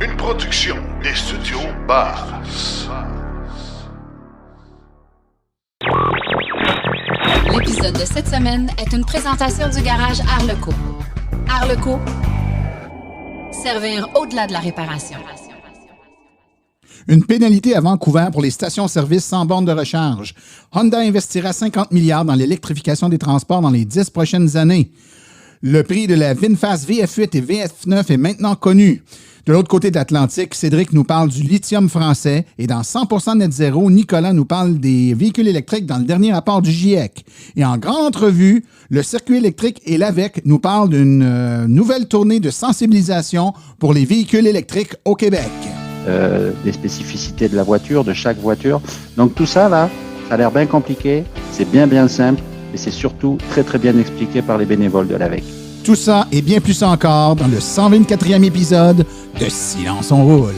Une production des studios Bass. L'épisode de cette semaine est une présentation du garage Arleco. Arleco, servir au-delà de la réparation. Une pénalité à Vancouver pour les stations-service sans borne de recharge. Honda investira 50 milliards dans l'électrification des transports dans les 10 prochaines années. Le prix de la VinFast VF8 et VF9 est maintenant connu. De l'autre côté de l'Atlantique, Cédric nous parle du lithium français et dans 100% Net Zéro, Nicolas nous parle des véhicules électriques dans le dernier rapport du GIEC. Et en grande entrevue, le circuit électrique et l'AVEC nous parlent d'une nouvelle tournée de sensibilisation pour les véhicules électriques au Québec. Des spécificités de la voiture, de chaque voiture. Donc tout ça, là, ça a l'air bien compliqué, c'est bien simple et c'est surtout très bien expliqué par les bénévoles de l'AVEC. Tout ça et bien plus encore dans le 124e épisode de Silence on roule.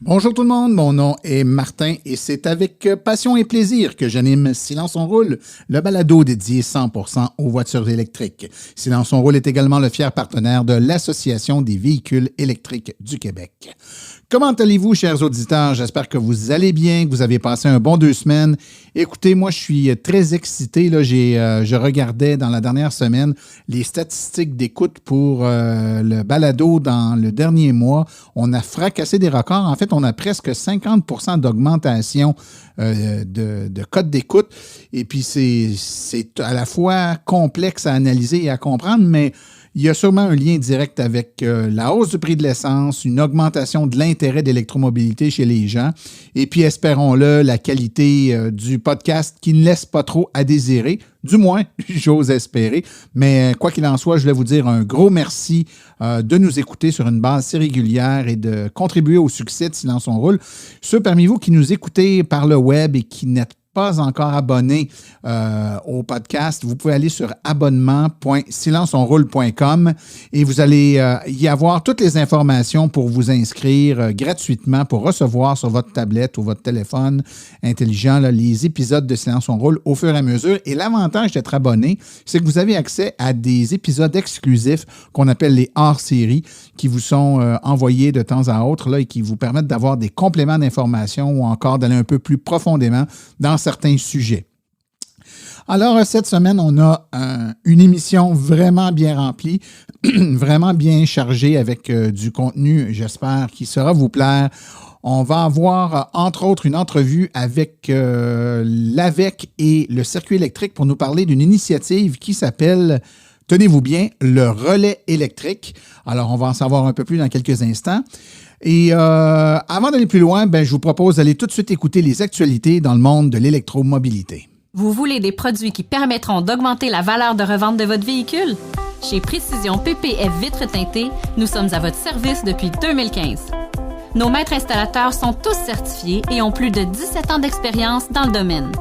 Bonjour tout le monde, mon nom est Martin et c'est avec passion et plaisir que j'anime Silence on roule, le balado dédié 100% aux voitures électriques. Silence on roule est également le fier partenaire de l'Association des véhicules électriques du Québec. Comment allez-vous, chers auditeurs? J'espère que vous allez bien, que vous avez passé un bon 2 semaines. Écoutez, moi, je suis très excité. Là, je regardais dans la dernière semaine les statistiques d'écoute pour le balado dans le dernier mois. On a fracassé des records. En fait, on a presque 50% d'augmentation de code d'écoute. Et puis, c'est à la fois complexe à analyser et à comprendre, mais il y a sûrement un lien direct avec la hausse du prix de l'essence, une augmentation de l'intérêt d'électromobilité chez les gens, et puis espérons-le, la qualité du podcast qui ne laisse pas trop à désirer, du moins, j'ose espérer. Mais quoi qu'il en soit, je voulais vous dire un gros merci de nous écouter sur une base si régulière et de contribuer au succès de Silence on roule. Ceux parmi vous qui nous écoutez par le web et qui n'êtes pas encore abonné au podcast, vous pouvez aller sur abonnement.silenceonroule.com et vous allez y avoir toutes les informations pour vous inscrire gratuitement pour recevoir sur votre tablette ou votre téléphone intelligent là, les épisodes de Silence on roule au fur et à mesure. Et l'avantage d'être abonné, c'est que vous avez accès à des épisodes exclusifs qu'on appelle les hors-séries qui vous sont envoyés de temps à autre là, et qui vous permettent d'avoir des compléments d'informations ou encore d'aller un peu plus profondément dans certains sujets. Alors, cette semaine, on a une émission vraiment bien remplie, vraiment bien chargée avec du contenu, j'espère, qui saura vous plaire. On va avoir, entre autres, une entrevue avec l'AVEC et le circuit électrique pour nous parler d'une initiative qui s'appelle, tenez-vous bien, le relais électrique. Alors, on va en savoir un peu plus dans quelques instants. Et avant d'aller plus loin, je vous propose d'aller tout de suite écouter les actualités dans le monde de l'électromobilité. Vous voulez des produits qui permettront d'augmenter la valeur de revente de votre véhicule? Chez Précision PPF Vitres teintées, nous sommes à votre service depuis 2015. Nos maîtres installateurs sont tous certifiés et ont plus de 17 ans d'expérience dans le domaine.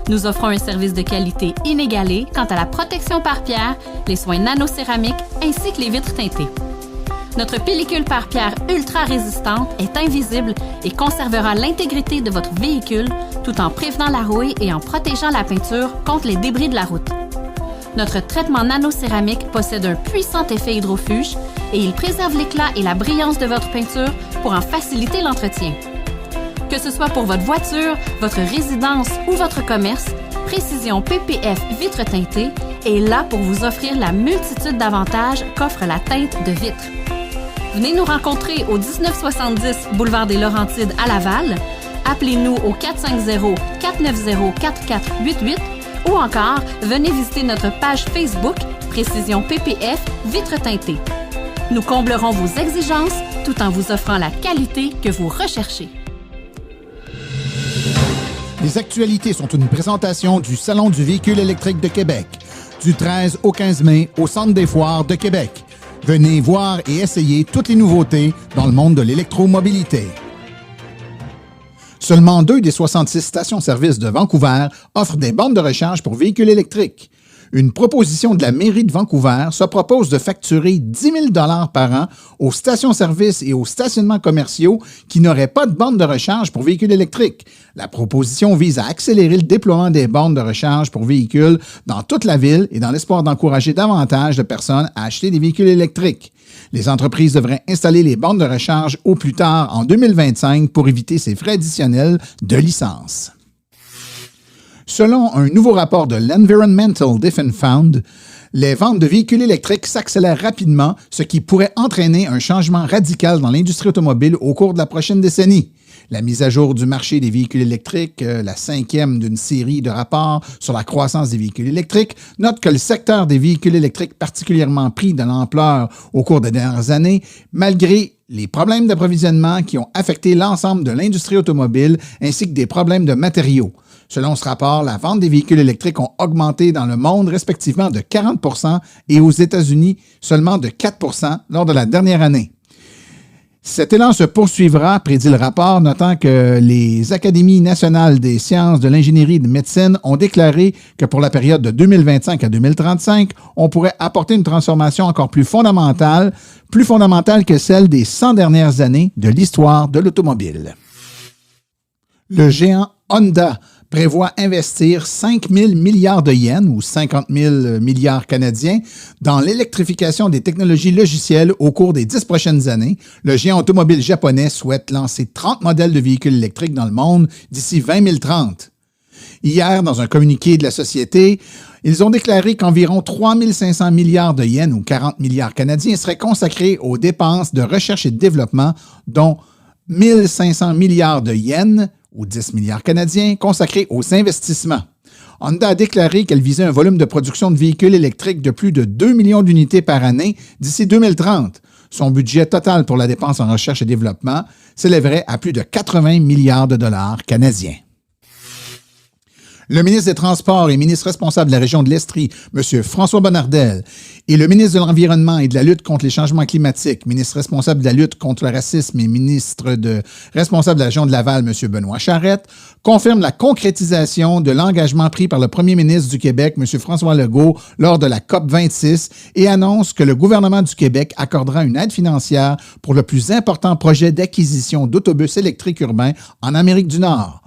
Nous offrons un service de qualité inégalé quant à la protection par pierre, les soins nanocéramiques ainsi que les vitres teintées. Notre pellicule par pierre ultra résistante est invisible et conservera l'intégrité de votre véhicule tout en prévenant la rouille et en protégeant la peinture contre les débris de la route. Notre traitement nanocéramique possède un puissant effet hydrofuge et il préserve l'éclat et la brillance de votre peinture pour en faciliter l'entretien. Que ce soit pour votre voiture, votre résidence ou votre commerce, Précision PPF Vitres teintées est là pour vous offrir la multitude d'avantages qu'offre la teinte de vitre. Venez nous rencontrer au 1970 boulevard des Laurentides à Laval. Appelez-nous au 450-490-4488 ou encore venez visiter notre page Facebook Précision PPF Vitres teintées. Nous comblerons vos exigences tout en vous offrant la qualité que vous recherchez. Les actualités sont une présentation du Salon du véhicule électrique de Québec, du 13 au 15 mai au Centre des foires de Québec. Venez voir et essayer toutes les nouveautés dans le monde de l'électromobilité. Seulement 2 des 66 stations-service de Vancouver offrent des bornes de recharge pour véhicules électriques. Une proposition de la mairie de Vancouver se propose de facturer 10 000 $ par an aux stations-service et aux stationnements commerciaux qui n'auraient pas de bornes de recharge pour véhicules électriques. La proposition vise à accélérer le déploiement des bornes de recharge pour véhicules dans toute la ville et dans l'espoir d'encourager davantage de personnes à acheter des véhicules électriques. Les entreprises devraient installer les bornes de recharge au plus tard en 2025 pour éviter ces frais additionnels de licence. Selon un nouveau rapport de l'Environmental Defense Fund, les ventes de véhicules électriques s'accélèrent rapidement, ce qui pourrait entraîner un changement radical dans l'industrie automobile au cours de la prochaine décennie. La mise à jour du marché des véhicules électriques, la 5e d'une série de rapports sur la croissance des véhicules électriques, note que le secteur des véhicules électriques particulièrement pris de l'ampleur au cours des dernières années, malgré les problèmes d'approvisionnement qui ont affecté l'ensemble de l'industrie automobile ainsi que des problèmes de matériaux. Selon ce rapport, la vente des véhicules électriques ont augmenté dans le monde respectivement de 40 % et aux États-Unis seulement de 4 % lors de la dernière année. Cet élan se poursuivra, prédit le rapport, notant que les Académies nationales des sciences de l'ingénierie et de médecine ont déclaré que pour la période de 2025 à 2035, on pourrait apporter une transformation encore plus fondamentale que celle des 100 dernières années de l'histoire de l'automobile. Le géant Honda prévoit investir 5 000 milliards de yens ou 50 000 milliards canadiens dans l'électrification des technologies logicielles au cours des 10 prochaines années. Le géant automobile japonais souhaite lancer 30 modèles de véhicules électriques dans le monde d'ici 2030. Hier, dans un communiqué de la société, ils ont déclaré qu'environ 3 500 milliards de yens ou 40 milliards canadiens seraient consacrés aux dépenses de recherche et de développement, dont 1 500 milliards de yens ou 10 milliards canadiens, consacrés aux investissements. Honda a déclaré qu'elle visait un volume de production de véhicules électriques de plus de 2 millions d'unités par année d'ici 2030. Son budget total pour la dépense en recherche et développement s'élèverait à plus de 80 milliards de dollars canadiens. Le ministre des Transports et ministre responsable de la région de l'Estrie, M. François Bonnardel, et le ministre de l'Environnement et de la lutte contre les changements climatiques, ministre responsable de la lutte contre le racisme et ministre responsable de la région de Laval, M. Benoît Charette, confirment la concrétisation de l'engagement pris par le premier ministre du Québec, M. François Legault, lors de la COP26 et annoncent que le gouvernement du Québec accordera une aide financière pour le plus important projet d'acquisition d'autobus électriques urbains en Amérique du Nord.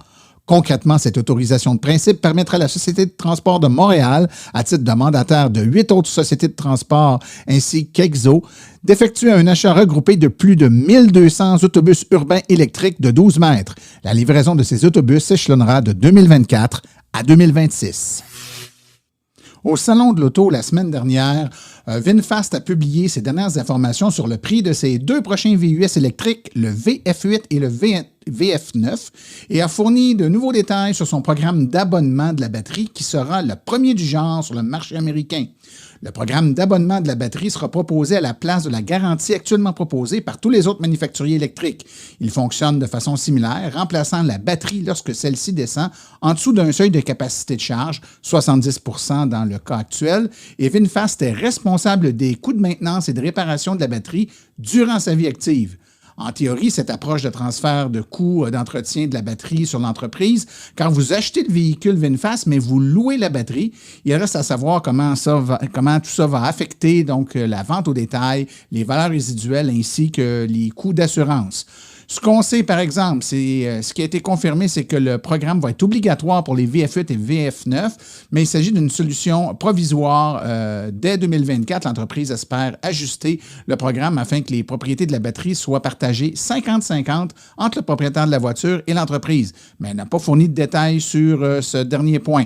Concrètement, cette autorisation de principe permettra à la Société de transport de Montréal, à titre de mandataire de 8 autres sociétés de transport ainsi qu'Exo, d'effectuer un achat regroupé de plus de 1200 autobus urbains électriques de 12 mètres. La livraison de ces autobus s'échelonnera de 2024 à 2026. Au Salon de l'Auto, la semaine dernière, VinFast a publié ses dernières informations sur le prix de ses deux prochains VUS électriques, le VF8 et le VF9, et a fourni de nouveaux détails sur son programme d'abonnement de la batterie qui sera le premier du genre sur le marché américain. Le programme d'abonnement de la batterie sera proposé à la place de la garantie actuellement proposée par tous les autres manufacturiers électriques. Il fonctionne de façon similaire, remplaçant la batterie lorsque celle-ci descend en dessous d'un seuil de capacité de charge, 70 % dans le cas actuel, et VinFast est responsable des coûts de maintenance et de réparation de la batterie durant sa vie active. En théorie, cette approche de transfert de coûts d'entretien de la batterie sur l'entreprise, quand vous achetez le véhicule VinFast, mais vous louez la batterie, il reste à savoir comment tout ça va affecter donc la vente au détail, les valeurs résiduelles ainsi que les coûts d'assurance. Ce qu'on sait, par exemple, ce qui a été confirmé, c'est que le programme va être obligatoire pour les VF8 et VF9, mais il s'agit d'une solution provisoire. Dès 2024, l'entreprise espère ajuster le programme afin que les propriétés de la batterie soient partagées 50-50 entre le propriétaire de la voiture et l'entreprise, mais elle n'a pas fourni de détails sur ce dernier point.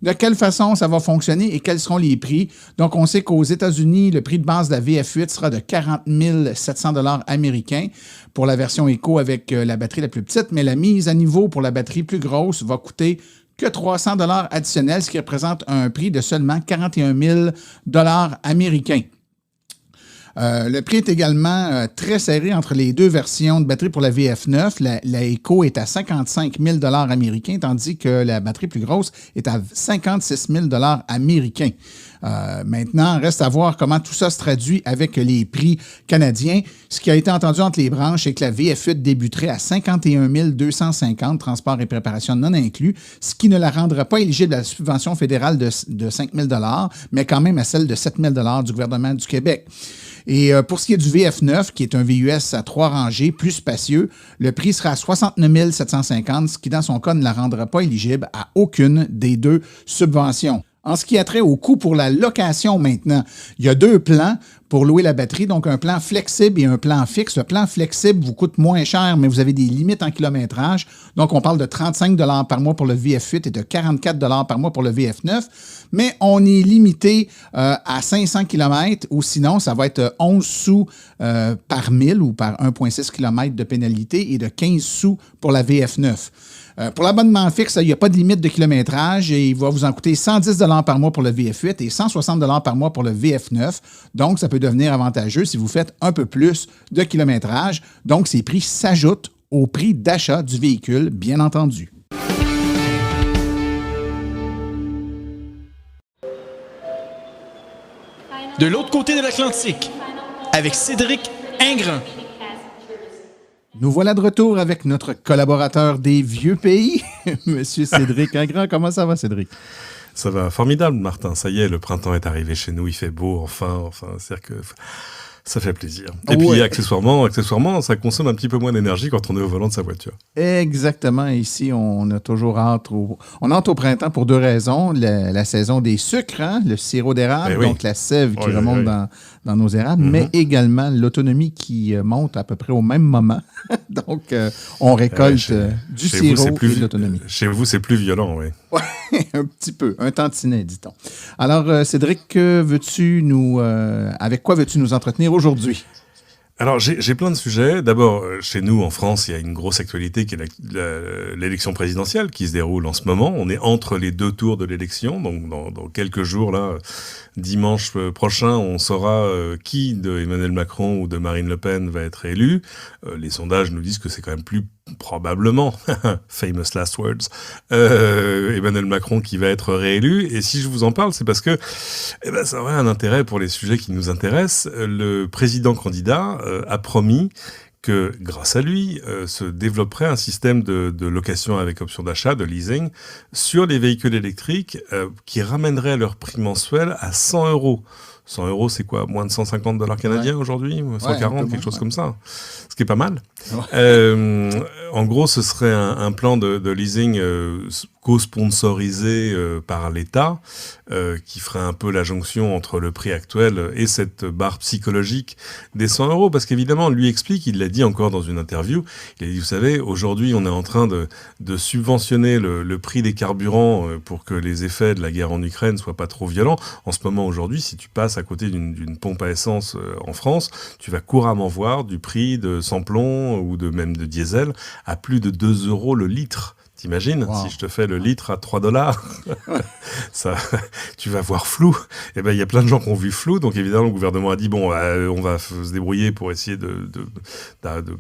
De quelle façon ça va fonctionner et quels seront les prix? Donc, on sait qu'aux États-Unis, le prix de base de la VF8 sera de 40 700 $ américains pour la version Eco avec la batterie la plus petite, mais la mise à niveau pour la batterie plus grosse va coûter que 300 $ additionnels, ce qui représente un prix de seulement 41 000 $ américains. Le prix est également très serré entre les deux versions de batterie pour la VF9. La Eco est à 55 000 $ américains, tandis que la batterie plus grosse est à 56 000 $ américains. Maintenant, reste à voir comment tout ça se traduit avec les prix canadiens. Ce qui a été entendu entre les branches, c'est que la VF8 débuterait à 51 250, transport et préparation non inclus, ce qui ne la rendra pas éligible à la subvention fédérale de 5 000 $, mais quand même à celle de 7 000 $ du gouvernement du Québec. Et pour ce qui est du VF9, qui est un VUS à 3 rangées, plus spacieux, le prix sera à 69 750, ce qui, dans son cas, ne la rendra pas éligible à aucune des deux subventions. En ce qui a trait au coût pour la location maintenant, il y a 2 plans pour louer la batterie, donc un plan flexible et un plan fixe. Le plan flexible vous coûte moins cher, mais vous avez des limites en kilométrage. Donc, on parle de 35 $ par mois pour le VF8 et de 44 $ par mois pour le VF9. Mais on est limité à 500 km ou sinon, ça va être 11 sous par 1000 ou par 1,6 km de pénalité et de 15 sous pour la VF9. Pour l'abonnement fixe, il n'y a pas de limite de kilométrage et il va vous en coûter 110 $ par mois pour le VF8 et 160 $ par mois pour le VF9. Donc, ça peut devenir avantageux si vous faites un peu plus de kilométrage. Donc, ces prix s'ajoutent au prix d'achat du véhicule, bien entendu. De l'autre côté de l'Atlantique, avec Cédric Ingrand. Nous voilà de retour avec notre collaborateur des vieux pays, Monsieur Cédric Ingrand. Comment ça va, Cédric? Ça va formidable, Martin. Ça y est, le printemps est arrivé chez nous. Il fait beau, enfin, c'est-à-dire que ça fait plaisir. Et puis, accessoirement, ça consomme un petit peu moins d'énergie quand on est au volant de sa voiture. Exactement. Ici, on a toujours hâte au printemps pour 2 raisons. La saison des sucres, hein, le sirop d'érable, donc la sève qui remonte dans nos érables, mais également l'autonomie qui monte à peu près au même moment. Donc, on récolte du sirop et de l'autonomie. Chez vous, c'est plus violent, oui. Oui, un petit peu. Un tantinet, dit-on. Alors, Cédric, avec quoi veux-tu nous entretenir aujourd'hui? Alors, j'ai plein de sujets. D'abord, chez nous, en France, il y a une grosse actualité qui est l'élection présidentielle qui se déroule en ce moment. On est entre les 2 tours de l'élection. Donc, dans quelques jours, là, dimanche prochain, on saura qui de Emmanuel Macron ou de Marine Le Pen va être élu. Les sondages nous disent que c'est quand même plus probablement, famous last words, Emmanuel Macron qui va être réélu. Et si je vous en parle, c'est parce que ça aurait un intérêt pour les sujets qui nous intéressent. Le président candidat a promis que, grâce à lui, se développerait un système de location avec option d'achat, de leasing, sur les véhicules électriques qui ramènerait leur prix mensuel à 100 €. 100 €, c'est quoi? Moins de 150 $ canadiens aujourd'hui? 140, quelque chose comme ça. Ce qui est pas mal. Ouais. En gros, ce serait un plan de leasing co-sponsorisé par l'État, qui ferait un peu la jonction entre le prix actuel et cette barre psychologique des 100 €. Parce qu'évidemment, lui explique, il l'a dit encore dans une interview, il a dit, vous savez, aujourd'hui, on est en train de subventionner le prix des carburants pour que les effets de la guerre en Ukraine soient pas trop violents. En ce moment, aujourd'hui, si tu passes à côté d'une pompe à essence en France, tu vas couramment voir du prix de sans-plomb ou même de diesel à plus de 2 € le litre. T'imagines, si je te fais le litre à 3 $, ça, tu vas voir flou. Eh ben, il y a plein de gens qui ont vu flou. Donc, évidemment, le gouvernement a dit, bon, on va se débrouiller pour essayer de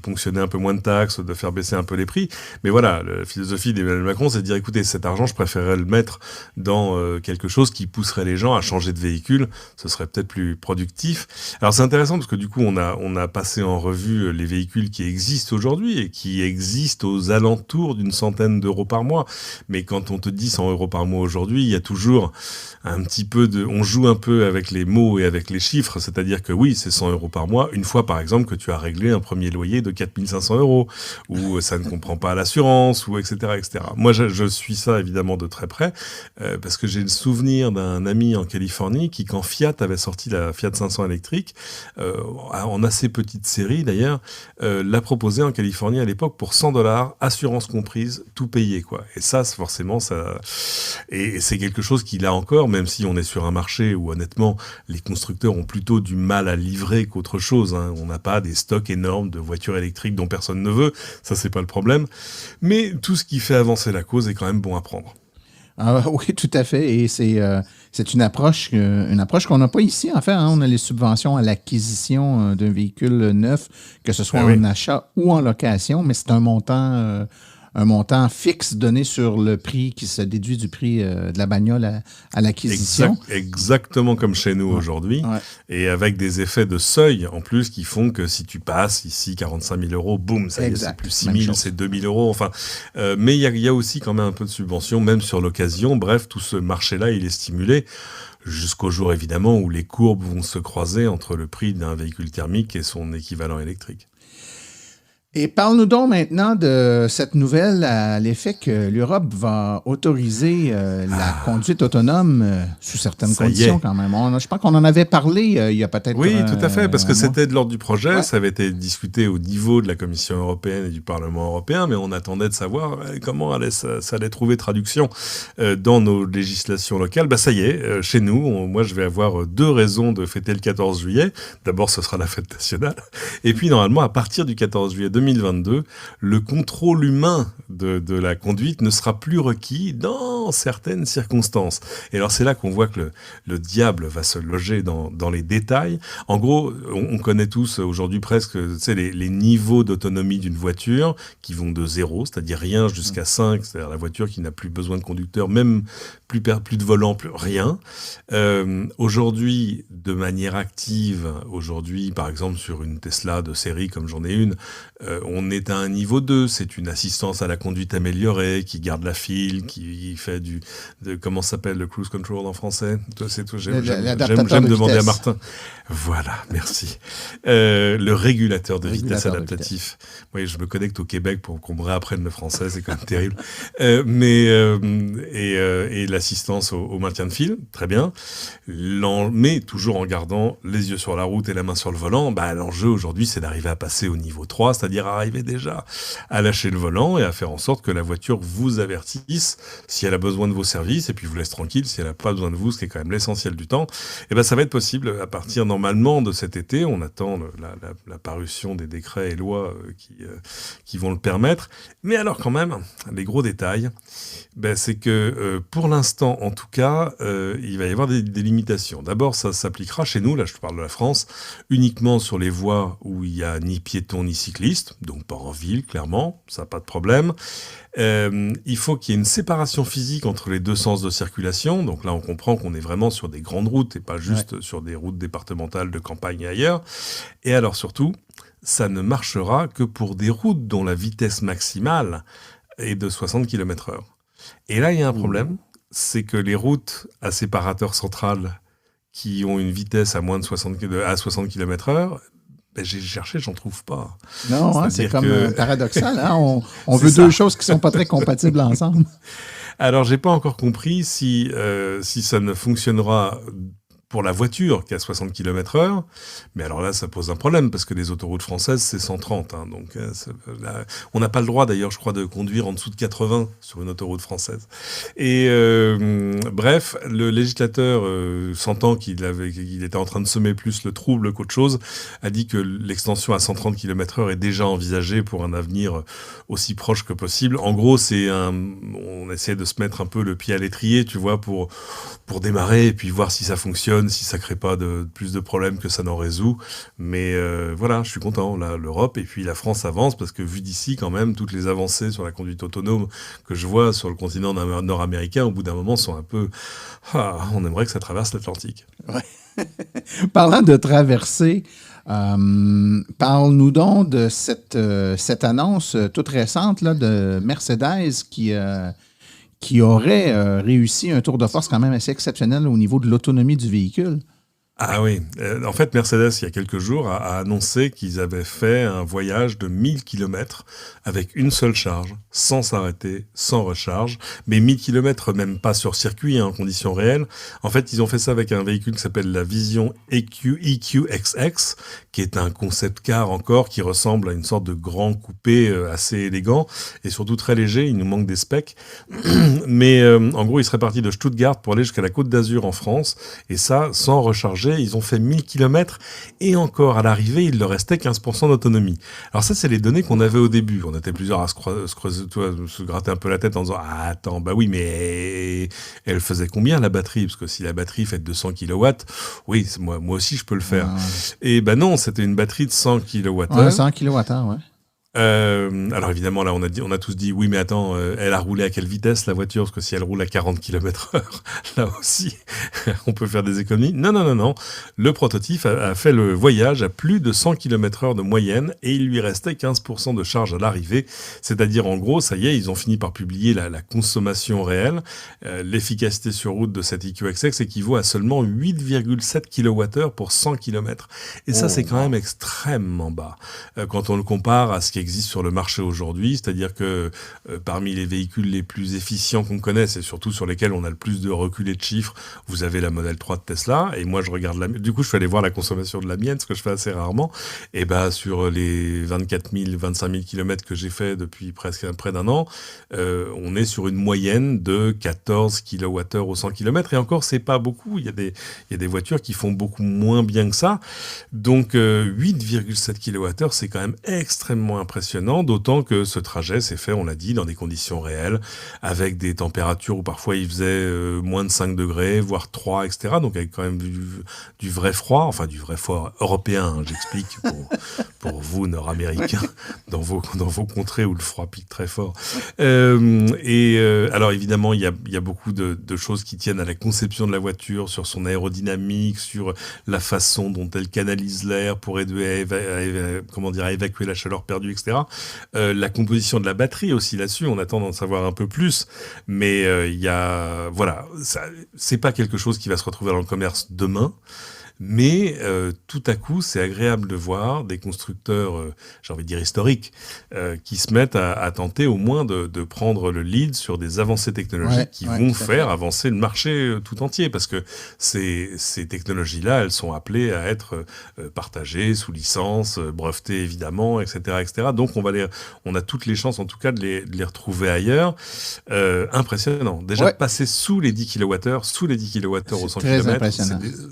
ponctionner un peu moins de taxes, de faire baisser un peu les prix. Mais voilà, la philosophie d'Emmanuel Macron, c'est de dire, écoutez, cet argent, je préférerais le mettre dans quelque chose qui pousserait les gens à changer de véhicule. Ce serait peut-être plus productif. Alors, c'est intéressant parce que du coup, on a passé en revue les véhicules qui existent aujourd'hui et qui existent aux alentours d'une centaine d'euros par mois. Mais quand on te dit 100 € par mois aujourd'hui, il y a toujours un petit peu on joue un peu avec les mots et avec les chiffres. C'est-à-dire que oui, c'est 100 € par mois. Une fois, par exemple, que tu as réglé un premier loyer de 4 500 €, ou ça ne comprend pas l'assurance, ou etc., etc. Moi, je suis ça évidemment de très près, parce que j'ai le souvenir d'un ami en Californie qui, quand Fiat avait sorti la Fiat 500 électrique, en assez petite série d'ailleurs, l'a proposé en Californie à l'époque pour 100 $, assurance comprise, tout payé, quoi. Et ça, forcément, et c'est quelque chose qui, là encore, même si on est sur un marché où, honnêtement, les constructeurs ont plutôt du mal à livrer qu'autre chose, hein. On n'a pas des stocks énormes de voitures électriques dont personne ne veut. Ça, c'est pas le problème. Mais tout ce qui fait avancer la cause est quand même bon à prendre. Ah, oui, tout à fait. Et c'est une approche qu'on n'a pas ici, en fait. Hein. On a les subventions à l'acquisition d'un véhicule neuf, que ce soit en achat ou en location, mais c'est un montant fixe donné sur le prix qui se déduit du prix de la bagnole à l'acquisition. Exactement comme chez nous aujourd'hui. Ouais. Et avec des effets de seuil en plus qui font que si tu passes ici 45 000 euros, boum, ça y est, c'est plus 6 000, c'est 2 000 euros. Enfin, mais il y a aussi quand même un peu de subvention, même sur l'occasion. Bref, tout ce marché-là, il est stimulé. Jusqu'au jour, évidemment, où les courbes vont se croiser entre le prix d'un véhicule thermique et son équivalent électrique. Et parle-nous donc maintenant de cette nouvelle à l'effet que l'Europe va autoriser la conduite autonome sous certaines conditions quand même. Je pense qu'on en avait parlé il y a peut-être... Oui, tout à fait, parce que c'était de l'ordre du projet. Ça avait été discuté au niveau de la Commission européenne et du Parlement européen, mais on attendait de savoir comment ça allait trouver traduction dans nos législations locales. Ça y est, chez nous, moi je vais avoir 2 raisons de fêter le 14 juillet. D'abord, ce sera la fête nationale. Et puis, normalement, à partir du 14 juillet 2022, le contrôle humain de la conduite ne sera plus requis dans certaines circonstances. Et alors c'est là qu'on voit que le diable va se loger dans les détails. En gros, on connaît tous aujourd'hui presque les niveaux d'autonomie d'une voiture qui vont de 0, c'est-à-dire rien, jusqu'à 5, c'est-à-dire la voiture qui n'a plus besoin de conducteur, même plus de volant, plus rien. Aujourd'hui, de manière active, par exemple sur une Tesla de série comme j'en ai une, on est à un niveau 2, c'est une assistance à la conduite améliorée, qui garde la file, qui fait comment ça s'appelle le cruise control en français? C'est tout, j'aime demander à Martin. Voilà, merci. Le régulateur de vitesse adaptatif. Oui, je me connecte au Québec pour qu'on me réapprenne le français, c'est quand même terrible. Et l'assistance au maintien de file, très bien. Mais toujours en gardant les yeux sur la route et la main sur le volant, l'enjeu aujourd'hui, c'est d'arriver à passer au niveau 3, c'est-à-dire arriver déjà à lâcher le volant et à faire en sorte que la voiture vous avertisse si elle a besoin de vos services et puis vous laisse tranquille si elle n'a pas besoin de vous, ce qui est quand même l'essentiel du temps. Et ça va être possible à partir normalement de cet été. On attend la parution des décrets et lois qui vont le permettre. Mais alors quand même, les gros détails, c'est que pour l'instant en tout cas, il va y avoir des limitations. D'abord, ça s'appliquera chez nous, là je parle de la France, uniquement sur les voies où il n'y a ni piétons ni cyclistes, donc pas en ville, clairement, ça n'a pas de problème. Il faut qu'il y ait une séparation physique entre les 2 sens de circulation. Donc là, on comprend qu'on est vraiment sur des grandes routes et pas juste sur des routes départementales de campagne et ailleurs. Et alors surtout, ça ne marchera que pour des routes dont la vitesse maximale est de 60 km/h. Et là, il y a un problème, c'est que les routes à séparateur central qui ont une vitesse à moins de 60 km/h, j'ai cherché, j'en trouve pas. Non, c'est comme paradoxal. Hein? On veut 2 choses qui sont pas très compatibles ensemble. Alors, j'ai pas encore compris si ça ne fonctionnera pour la voiture qui a 60 km/h, mais alors là, ça pose un problème, parce que les autoroutes françaises, c'est 130. Hein, donc, là, on n'a pas le droit, d'ailleurs, je crois, de conduire en dessous de 80 sur une autoroute française. Et bref, le législateur, sentant qu'il était en train de semer plus le trouble qu'autre chose, a dit que l'extension à 130 km/h est déjà envisagée pour un avenir aussi proche que possible. En gros, on essaie de se mettre un peu le pied à l'étrier, tu vois, pour démarrer et puis voir si ça fonctionne, si ça crée pas plus de problèmes que ça n'en résout. Mais voilà, je suis content. Là, l'Europe et puis la France avance, parce que vu d'ici, quand même, toutes les avancées sur la conduite autonome que je vois sur le continent nord-américain, au bout d'un moment, sont un peu... on aimerait que ça traverse l'Atlantique. Ouais. Parlant de traversée, parle-nous donc de cette annonce toute récente là, de Mercedes qui aurait réussi un tour de force quand même assez exceptionnel au niveau de l'autonomie du véhicule. Ah oui. En fait, Mercedes, il y a quelques jours, a annoncé qu'ils avaient fait un voyage de 1000 km avec une seule charge, sans s'arrêter, sans recharge. Mais 1000 km, même pas sur circuit, en conditions réelles. En fait, ils ont fait ça avec un véhicule qui s'appelle la Vision EQXX, qui est un concept car encore, qui ressemble à une sorte de grand coupé assez élégant et surtout très léger. Il nous manque des specs. Mais en gros, il serait parti de Stuttgart pour aller jusqu'à la Côte d'Azur en France. Et ça, sans recharger trajet, ils ont fait 1000 km et encore à l'arrivée, il leur restait 15% d'autonomie. Alors ça, c'est les données qu'on avait au début. On était plusieurs à se gratter un peu la tête en disant « Ah, attends, bah oui, mais elle faisait combien la batterie ?» Parce que si la batterie fait 200 kW, oui, moi aussi, je peux le faire. Et ben non, c'était une batterie de 100 kWh. Ouais, 100 kWh, ouais. Alors évidemment là on a tous dit oui mais attends elle a roulé à quelle vitesse la voiture parce que si elle roule à 40 km/h là aussi on peut faire des économies. Non, le prototype a fait le voyage à plus de 100 km/h de moyenne et il lui restait 15% de charge à l'arrivée, c'est-à-dire en gros ça y est ils ont fini par publier la consommation réelle. L'efficacité sur route de cette EQXX équivaut à seulement 8,7 kWh pour 100 km et ça c'est quand même extrêmement bas quand on le compare à ce qui existe sur le marché aujourd'hui, c'est-à-dire que parmi les véhicules les plus efficients qu'on connaisse et surtout sur lesquels on a le plus de recul et de chiffres, vous avez la Model 3 de Tesla et moi je regarde du coup je suis allé voir la consommation de la mienne, ce que je fais assez rarement, et bah sur les 24 000, 25 000 km que j'ai fait depuis presque près d'un an, on est sur une moyenne de 14 kWh au 100 km et encore c'est pas beaucoup, il y a des voitures qui font beaucoup moins bien que ça, donc 8,7 kWh c'est quand même extrêmement impressionnant, d'autant que ce trajet s'est fait, on l'a dit, dans des conditions réelles, avec des températures où parfois il faisait moins de 5 degrés, voire 3, etc. Donc avec quand même du vrai froid, enfin du vrai froid européen, hein, j'explique, pour vous, nord-américains, dans vos contrées où le froid pique très fort. Alors évidemment, il y a beaucoup de choses qui tiennent à la conception de la voiture, sur son aérodynamique, sur la façon dont elle canalise l'air pour aider à évacuer la chaleur perdue, etc. La composition de la batterie aussi là-dessus, on attend d'en savoir un peu plus, mais c'est pas quelque chose qui va se retrouver dans le commerce demain. Mais tout à coup, c'est agréable de voir des constructeurs, j'ai envie de dire historiques, qui se mettent à tenter au moins de prendre le lead sur des avancées technologiques qui vont faire avancer le marché tout entier. Parce que ces technologies-là, elles sont appelées à être partagées, sous licence, brevetées évidemment, etc., etc. Donc on a toutes les chances en tout cas de les retrouver ailleurs. Impressionnant. Déjà passer sous les 10 kWh, sous les 10 kWh au 100 km,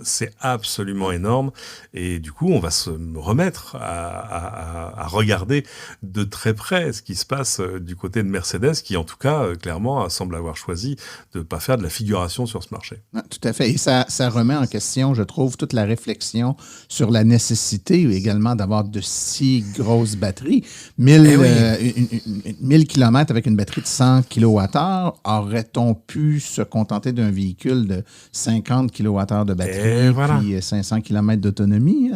c'est absolument énorme et du coup on va se remettre à regarder de très près ce qui se passe du côté de Mercedes qui en tout cas clairement semble avoir choisi de ne pas faire de la figuration sur ce marché. Tout à fait et ça remet en question je trouve toute la réflexion sur la nécessité également d'avoir de si grosses batteries. 1000 km avec une batterie de 100 kWh, aurait-on pu se contenter d'un véhicule de 50 kWh de batterie puis 500 km d'autonomie?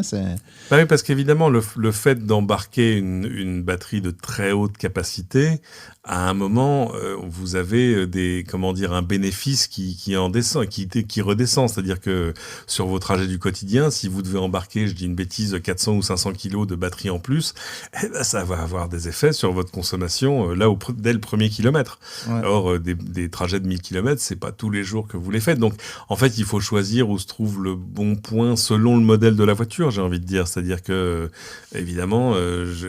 Oui, parce qu'évidemment, le fait d'embarquer une batterie de très haute capacité, à un moment, vous avez un bénéfice qui en descend, qui redescend. C'est-à-dire que sur vos trajets du quotidien, si vous devez embarquer, je dis une bêtise, 400 ou 500 kilos de batterie en plus, ça va avoir des effets sur votre consommation dès le premier kilomètre. Ouais. Or, des trajets de 1000 km, c'est pas tous les jours que vous les faites. Donc, en fait, il faut choisir où se trouve le bon point selon le modèle de la voiture, j'ai envie de dire. C'est-à-dire que, évidemment,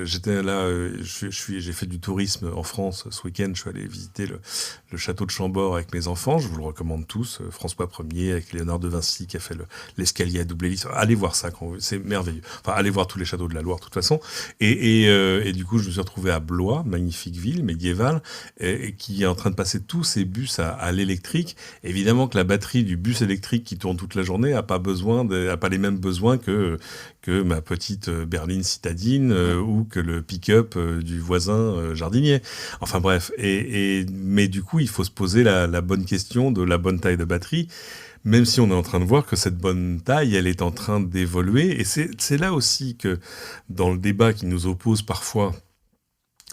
j'étais là, j'ai fait du tourisme en France ce week-end, je suis allé visiter le château de Chambord avec mes enfants, je vous le recommande tous, François Ier avec Léonard de Vinci qui a fait l'escalier à double hélice, allez voir ça, c'est merveilleux, enfin allez voir tous les châteaux de la Loire de toute façon, et du coup je me suis retrouvé à Blois, magnifique ville médiévale, et qui est en train de passer tous ses bus à l'électrique. Évidemment que la batterie du bus électrique qui tourne toute la journée a pas les mêmes besoins que ma petite berline citadine ou que le pick-up du voisin jardinier. Enfin bref, mais du coup, il faut se poser la bonne question de la bonne taille de batterie, même si on est en train de voir que cette bonne taille, elle est en train d'évoluer. Et c'est là aussi que, dans le débat qui nous oppose parfois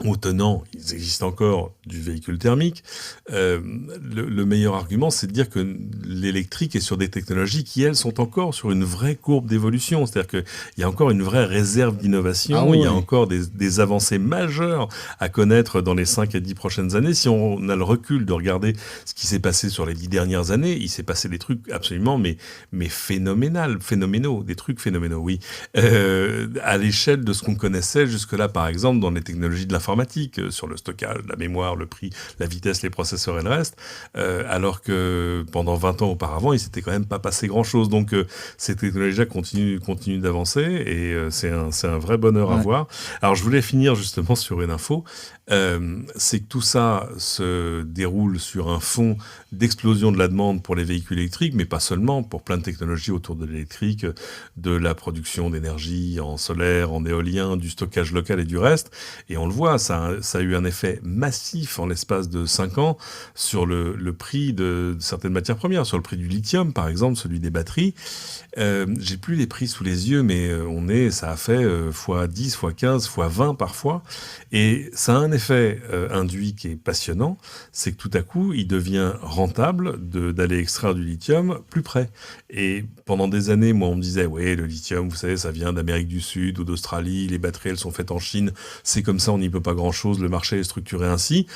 aux tenants, ils existent encore, du véhicule thermique, le meilleur argument, c'est de dire que l'électrique est sur des technologies qui, elles, sont encore sur une vraie courbe d'évolution. C'est-à-dire qu'il y a encore une vraie réserve d'innovation, il y a encore des avancées majeures à connaître dans les 5 à 10 prochaines années. Si on a le recul de regarder ce qui s'est passé sur les 10 dernières années, il s'est passé des trucs absolument mais phénoménaux, des trucs phénoménaux, oui. À l'échelle de ce qu'on connaissait jusque-là, par exemple, dans les technologies de informatique sur le stockage, la mémoire, le prix, la vitesse, les processeurs et le reste, alors que pendant 20 ans auparavant, il s'était quand même pas passé grand-chose. Donc, ces technologies-là continuent d'avancer et c'est un vrai bonheur à voir. Alors, je voulais finir justement sur une info. C'est que tout ça se déroule sur un fond d'explosion de la demande pour les véhicules électriques, mais pas seulement, pour plein de technologies autour de l'électrique, de la production d'énergie en solaire, en éolien, du stockage local et du reste. Et on le voit, ça a eu un effet massif en l'espace de 5 ans sur le prix de certaines matières premières, sur le prix du lithium, par exemple, celui des batteries. J'ai plus les prix sous les yeux, mais ça a fait x10, x15, x20 parfois. Et ça a un effet induit qui est passionnant, c'est que tout à coup, il devient rentable d'aller extraire du lithium plus près. Et pendant des années, moi, on me disait, ouais, le lithium, vous savez, ça vient d'Amérique du Sud ou d'Australie, les batteries, elles sont faites en Chine, c'est comme ça, on n'y peut pas grand-chose, le marché est structuré ainsi.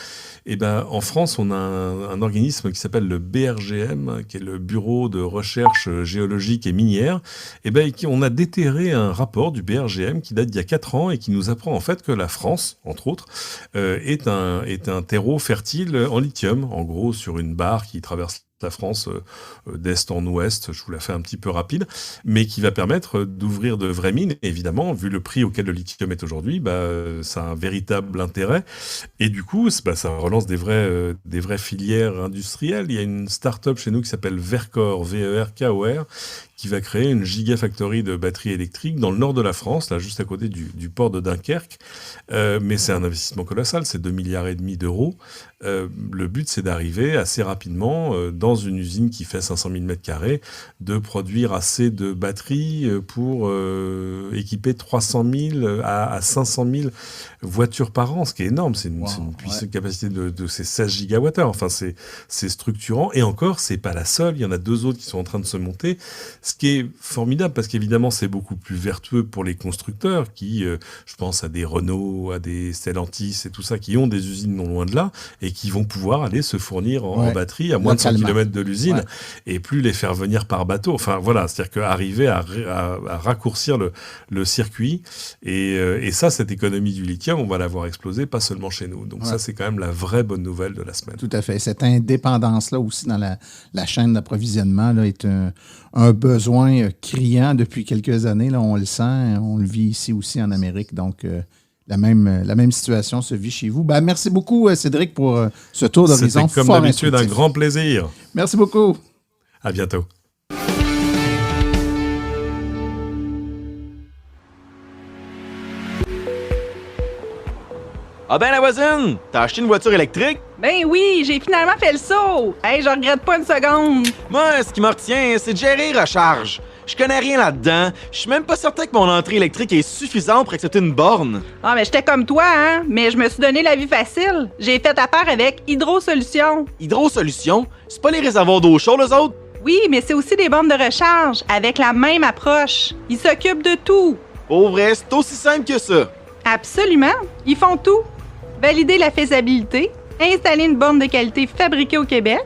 Et ben, en France, on a un organisme qui s'appelle le BRGM, qui est le Bureau de recherche géologique et minière. Et ben, on a déterré un rapport du BRGM qui date d'il y a 4 ans et qui nous apprend en fait que la France, entre autres, est un terreau fertile en lithium. En gros, sur une barre qui traverse la France d'est en ouest, je vous la fais un petit peu rapide, mais qui va permettre d'ouvrir de vraies mines. Et évidemment, vu le prix auquel le lithium est aujourd'hui, ça a un véritable intérêt. Et du coup, ça relance des vraies filières industrielles. Il y a une start-up chez nous qui s'appelle Verkor, V-E-R-K-O-R, qui va créer une gigafactory de batteries électriques dans le nord de la France, là juste à côté du port de Dunkerque. Mais c'est un investissement colossal, c'est 2,5 milliards d'euros. Le but, c'est d'arriver assez rapidement dans une usine qui fait 500 000 m², de produire assez de batteries pour équiper 300 000 à 500 000 voitures par an, ce qui est énorme. C'est une puissante capacité de ces 16 gigawattheures. Enfin, c'est structurant. Et encore, c'est pas la seule. Il y en a 2 autres qui sont en train de se monter. Ce qui est formidable, parce qu'évidemment, c'est beaucoup plus vertueux pour les constructeurs qui, je pense à des Renault, à des Stellantis et tout ça, qui ont des usines non loin de là et qui vont pouvoir aller se fournir en batterie à moins de 100 km de l'usine et plus les faire venir par bateau. Enfin, voilà, c'est-à-dire qu'arriver à raccourcir le circuit et ça, cette économie du lithium, on va la voir exploser, pas seulement chez nous. Donc ça, c'est quand même la vraie bonne nouvelle de la semaine. Tout à fait. Cette indépendance-là aussi dans la chaîne d'approvisionnement là, est un besoin criant depuis quelques années. Là, on le sent, on le vit ici aussi en Amérique. Donc, la même situation se vit chez vous. Ben, merci beaucoup, Cédric, pour ce tour d'horizon. C'était comme d'habitude un grand plaisir. Merci beaucoup. À bientôt. Ah ben la voisine, t'as acheté une voiture électrique? Ben oui, j'ai finalement fait le saut! Hey, je regrette pas une seconde! Moi, ce qui me retient, c'est de gérer recharge. Je connais rien là-dedans. Je suis même pas certain que mon entrée électrique est suffisante pour accepter une borne. Ah, mais j'étais comme toi, hein? Mais je me suis donné la vie facile. J'ai fait affaire avec Hydro-Solutions. Hydro-Solutions? C'est pas les réservoirs d'eau chaude, les autres? Oui, mais c'est aussi des bornes de recharge, avec la même approche. Ils s'occupent de tout. Pour vrai, c'est aussi simple que ça. Absolument. Ils font tout. Valider la faisabilité, installer une borne de qualité fabriquée au Québec.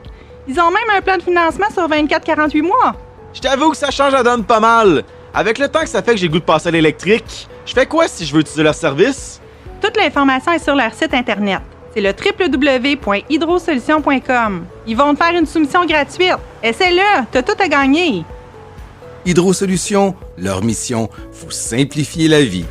Ils ont même un plan de financement sur 24-48 mois. Je t'avoue que ça change la donne pas mal. Avec le temps que ça fait que j'ai le goût de passer à l'électrique, je fais quoi si je veux utiliser leur service? Toute l'information est sur leur site Internet. C'est le www.hydrosolutions.com. Ils vont te faire une soumission gratuite. Essaie-le, t'as tout à gagner. Hydro-Solutions, leur mission, vous simplifier la vie.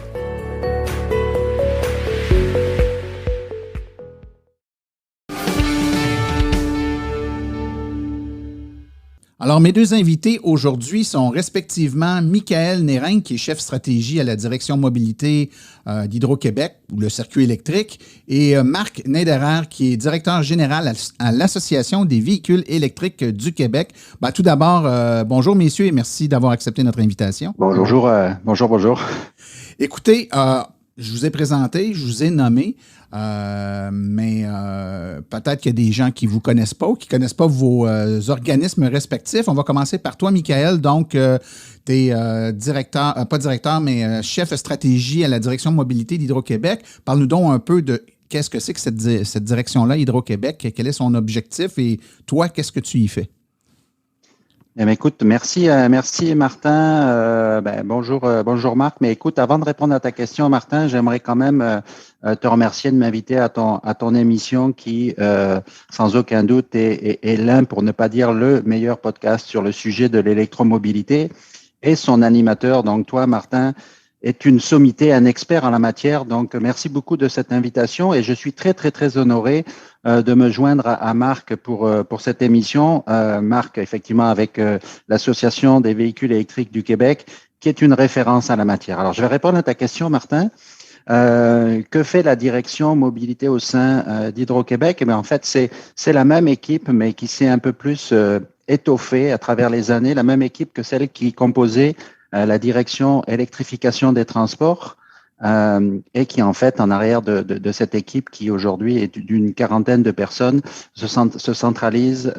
Alors, mes 2 invités aujourd'hui sont respectivement Michael Nérin, qui est chef stratégie à la direction mobilité d'Hydro-Québec, ou le circuit électrique, et Marc Neiderer, qui est directeur général à l'Association des véhicules électriques du Québec. Ben, tout d'abord, bonjour messieurs et merci d'avoir accepté notre invitation. Bonjour. Bonjour. Écoutez, je vous ai présenté, je vous ai nommé, mais peut-être qu'il y a des gens qui ne vous connaissent pas ou qui ne connaissent pas vos organismes respectifs. On va commencer par toi, Michael. Donc, tu es chef stratégie à la direction mobilité d'Hydro-Québec. Parle-nous donc un peu de qu'est-ce que c'est que cette direction-là, Hydro-Québec, quel est son objectif et toi, qu'est-ce que tu y fais? Eh bien, écoute, merci Martin. Bonjour Marc. Mais écoute, avant de répondre à ta question, Martin, j'aimerais quand même te remercier de m'inviter à ton émission qui, sans aucun doute, est l'un, pour ne pas dire le meilleur podcast sur le sujet de l'électromobilité. Et son animateur, donc toi, Martin, est une sommité, un expert en la matière. Donc, merci beaucoup de cette invitation et je suis très, très, très honoré de me joindre à Marc pour cette émission. Marc, effectivement, avec l'Association des véhicules électriques du Québec, qui est une référence en la matière. Alors, je vais répondre à ta question, Martin. Que fait la direction mobilité au sein d'Hydro-Québec? Eh bien, en fait, c'est la même équipe, mais qui s'est un peu plus étoffée à travers les années, la même équipe que celle qui composait la direction électrification des transports et qui, en fait, en arrière de cette équipe qui aujourd'hui est d'une quarantaine de personnes, se centralise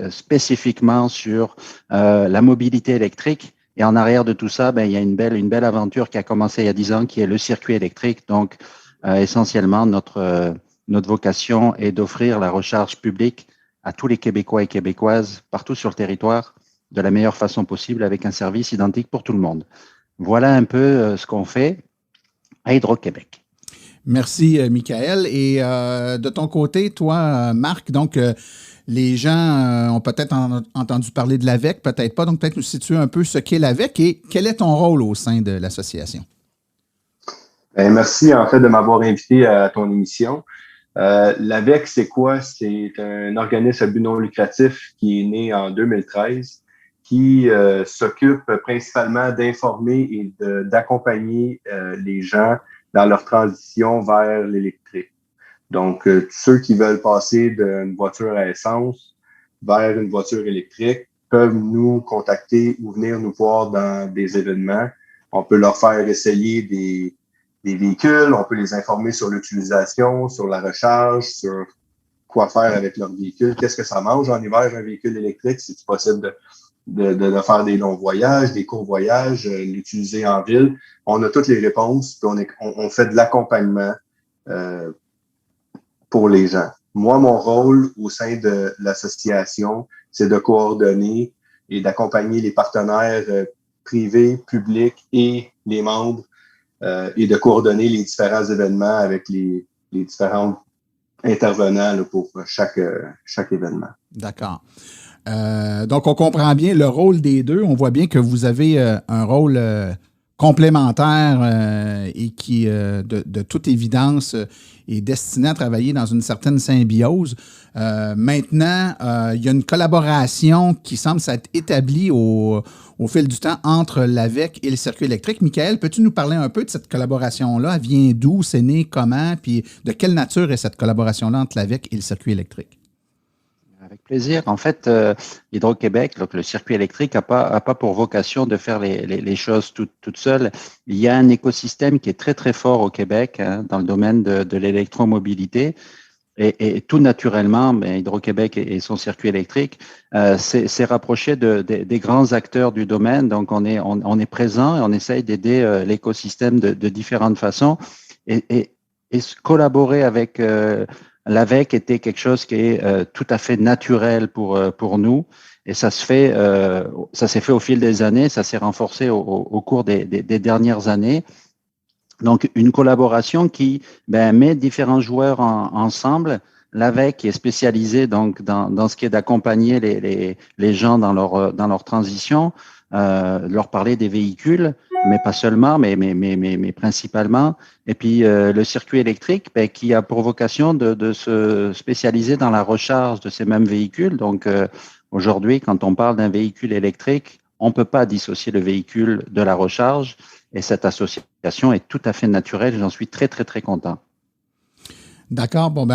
spécifiquement sur la mobilité électrique. Et en arrière de tout ça, il y a une belle aventure qui a commencé il y a 10 ans, qui est le circuit électrique. Donc, essentiellement, notre vocation est d'offrir la recharge publique à tous les Québécois et Québécoises partout sur le territoire de la meilleure façon possible avec un service identique pour tout le monde. Voilà un peu ce qu'on fait à Hydro-Québec. Merci, Michael. Et de ton côté, toi, Marc, donc les gens ont peut-être entendu parler de l'AVEC, peut-être pas, donc peut-être nous situer un peu ce qu'est l'AVEC et quel est ton rôle au sein de l'association? Merci, en fait, de m'avoir invité à ton émission. L'AVEC, c'est quoi? C'est un organisme à but non lucratif qui est né en 2013, qui s'occupe principalement d'informer et d'accompagner les gens dans leur transition vers l'électrique. Donc, tous ceux qui veulent passer d'une voiture à essence vers une voiture électrique peuvent nous contacter ou venir nous voir dans des événements. On peut leur faire essayer des véhicules, on peut les informer sur l'utilisation, sur la recharge, sur quoi faire avec leur véhicule, qu'est-ce que ça mange en hiver, un véhicule électrique, si c'est possible de faire des longs voyages, des courts voyages, l'utiliser en ville. On a toutes les réponses, puis on fait de l'accompagnement pour les gens. Moi, mon rôle au sein de l'association, c'est de coordonner et d'accompagner les partenaires privés, publics et les membres et de coordonner les différents événements avec les différents intervenants là, pour chaque événement. D'accord. Donc, on comprend bien le rôle des deux. On voit bien que vous avez un rôle complémentaire et qui, de toute évidence, est destiné à travailler dans une certaine symbiose. Maintenant, il y a une collaboration qui semble s'être établie au fil du temps entre l'AVEC et le circuit électrique. Michael, peux-tu nous parler un peu de cette collaboration-là? Elle vient d'où? C'est né comment? Puis de quelle nature est cette collaboration-là entre l'AVEC et le circuit électrique? Avec plaisir. En fait, Hydro-Québec, donc le circuit électrique n'a pas pour vocation de faire les choses toutes seules. Il y a un écosystème qui est très, très fort au Québec dans le domaine de l'électromobilité. Et tout naturellement, Hydro-Québec et son circuit électrique s'est rapproché des grands acteurs du domaine. Donc, on est présent et on essaye d'aider l'écosystème de différentes façons et collaborer avec l'AVEC était quelque chose qui est tout à fait naturel pour nous. Et ça s'est fait au fil des années, ça s'est renforcé au cours des dernières années. Donc, une collaboration qui met différents joueurs ensemble. L'AVEC est spécialisé donc dans ce qui est d'accompagner les gens dans leur transition, leur parler des véhicules, mais pas seulement, mais principalement. Et puis le circuit électrique, qui a pour vocation de se spécialiser dans la recharge de ces mêmes véhicules. Donc aujourd'hui, quand on parle d'un véhicule électrique, on ne peut pas dissocier le véhicule de la recharge. Et cette association est tout à fait naturelle. J'en suis très, très, très content. D'accord. Bon,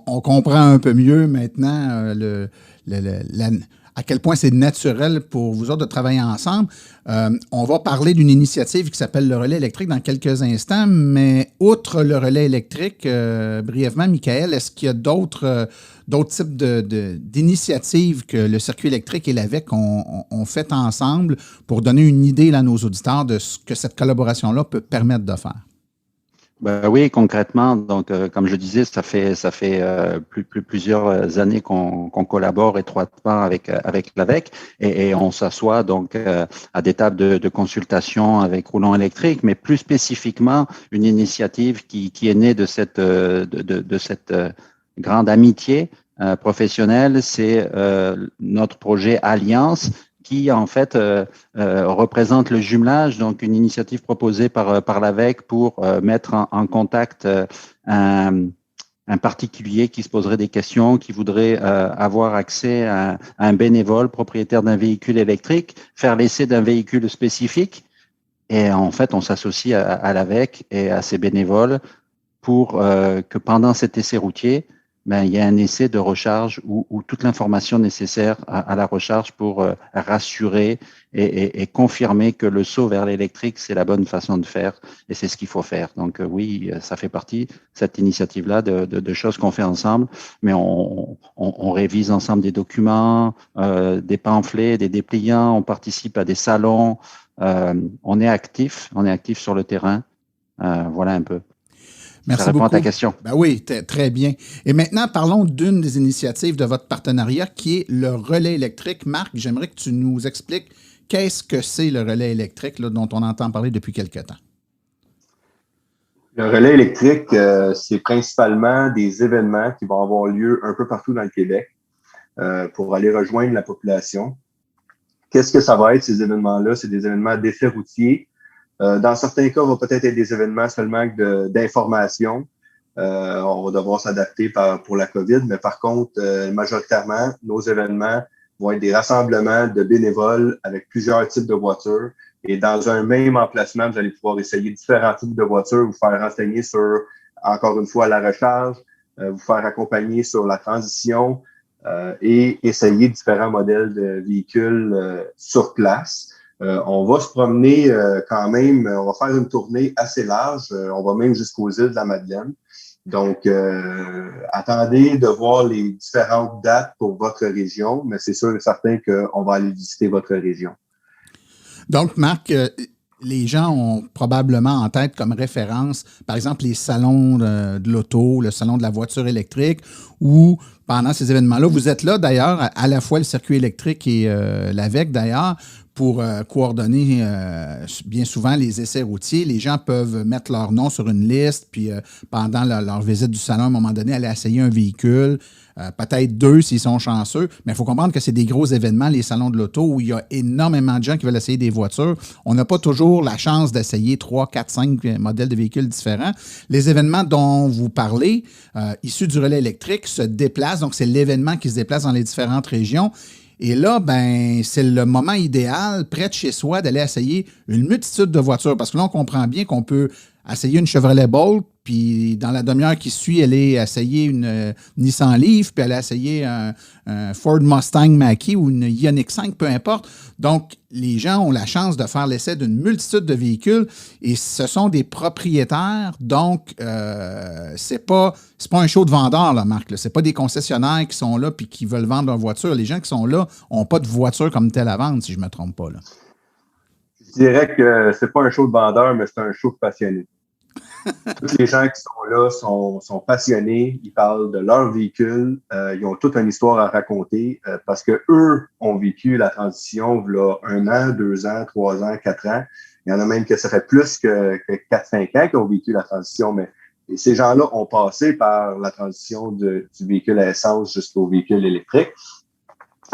on comprend un peu mieux maintenant à quel point c'est naturel pour vous autres de travailler ensemble. On va parler d'une initiative qui s'appelle le relais électrique dans quelques instants, mais outre le relais électrique, brièvement, Michael, est-ce qu'il y a d'autres types d'initiatives que le circuit électrique et l'AVEC ont fait ensemble pour donner une idée là, à nos auditeurs de ce que cette collaboration-là peut permettre de faire? Ben oui, concrètement, donc comme je disais, ça fait plusieurs années qu'on collabore étroitement avec l'AVEC et on s'assoit donc à des tables de consultation avec Roulant électrique, mais plus spécifiquement une initiative qui est née de cette grande amitié professionnelle, c'est notre projet Alliance, qui en fait représente le jumelage, donc une initiative proposée par l'AVEC pour mettre en contact un particulier qui se poserait des questions, qui voudrait avoir accès à un bénévole propriétaire d'un véhicule électrique, faire l'essai d'un véhicule spécifique. Et en fait, on s'associe à l'AVEC et à ses bénévoles pour que pendant cet essai routier, il y a un essai de recharge où toute l'information nécessaire à la recharge pour rassurer et confirmer que le saut vers l'électrique, c'est la bonne façon de faire et c'est ce qu'il faut faire. Donc oui, ça fait partie, cette initiative-là, de choses qu'on fait ensemble, mais on révise ensemble des documents, des pamphlets, des dépliants, on participe à des salons, on est actif sur le terrain. Voilà un peu. Merci ça répond beaucoup. À ta question. Ben oui, très bien. Et maintenant, parlons d'une des initiatives de votre partenariat qui est le relais électrique. Marc, j'aimerais que tu nous expliques qu'est-ce que c'est le relais électrique là, dont on entend parler depuis quelque temps. Le relais électrique, c'est principalement des événements qui vont avoir lieu un peu partout dans le Québec pour aller rejoindre la population. Qu'est-ce que ça va être, ces événements-là? C'est des événements d'essais routiers. Dans certains cas, va peut-être être des événements seulement d'information. On va devoir s'adapter pour la COVID, mais par contre, majoritairement, nos événements vont être des rassemblements de bénévoles avec plusieurs types de voitures. Et dans un même emplacement, vous allez pouvoir essayer différents types de voitures, vous faire renseigner sur, encore une fois, la recharge, vous faire accompagner sur la transition et essayer différents modèles de véhicules sur place. On va se promener quand même, on va faire une tournée assez large, on va même jusqu'aux îles de la Madeleine. Donc, attendez de voir les différentes dates pour votre région, mais c'est sûr et certain qu'on va aller visiter votre région. Donc, Marc, les gens ont probablement en tête comme référence, par exemple, les salons de l'auto, le salon de la voiture électrique, où pendant ces événements-là, vous êtes là d'ailleurs, à la fois le circuit électrique et l'AVEC d'ailleurs, pour coordonner bien souvent les essais routiers. Les gens peuvent mettre leur nom sur une liste, puis pendant leur visite du salon, à un moment donné, aller essayer un véhicule, peut-être 2 s'ils sont chanceux, mais il faut comprendre que c'est des gros événements, les salons de l'auto, où il y a énormément de gens qui veulent essayer des voitures. On n'a pas toujours la chance d'essayer 3, 4, 5 modèles de véhicules différents. Les événements dont vous parlez, issus du relais électrique, se déplacent, donc c'est l'événement qui se déplace dans les différentes régions. Et là, ben, c'est le moment idéal, près de chez soi, d'aller essayer une multitude de voitures. Parce que là, on comprend bien qu'on peut essayer une Chevrolet Bolt, puis dans la demi-heure qui suit, aller essayer une Nissan Leaf, puis aller essayer un Ford Mustang Mach-E ou une Ioniq 5, peu importe. Donc, les gens ont la chance de faire l'essai d'une multitude de véhicules et ce sont des propriétaires. Donc, c'est pas un show de vendeurs, là, Marc. C'est pas des concessionnaires qui sont là puis qui veulent vendre leur voiture. Les gens qui sont là n'ont pas de voiture comme telle à vendre, si je ne me trompe pas, là. Je dirais que c'est pas un show de vendeur, mais c'est un show de passionnés. Tous les gens qui sont là sont passionnés, ils parlent de leur véhicule, ils ont toute une histoire à raconter parce que eux ont vécu la transition il y a 1 an, 2 ans, 3 ans, 4 ans. Il y en a même que ça fait plus que 4-5 ans qu'ils ont vécu la transition, mais ces gens-là ont passé par la transition du véhicule à essence jusqu'au véhicule électrique.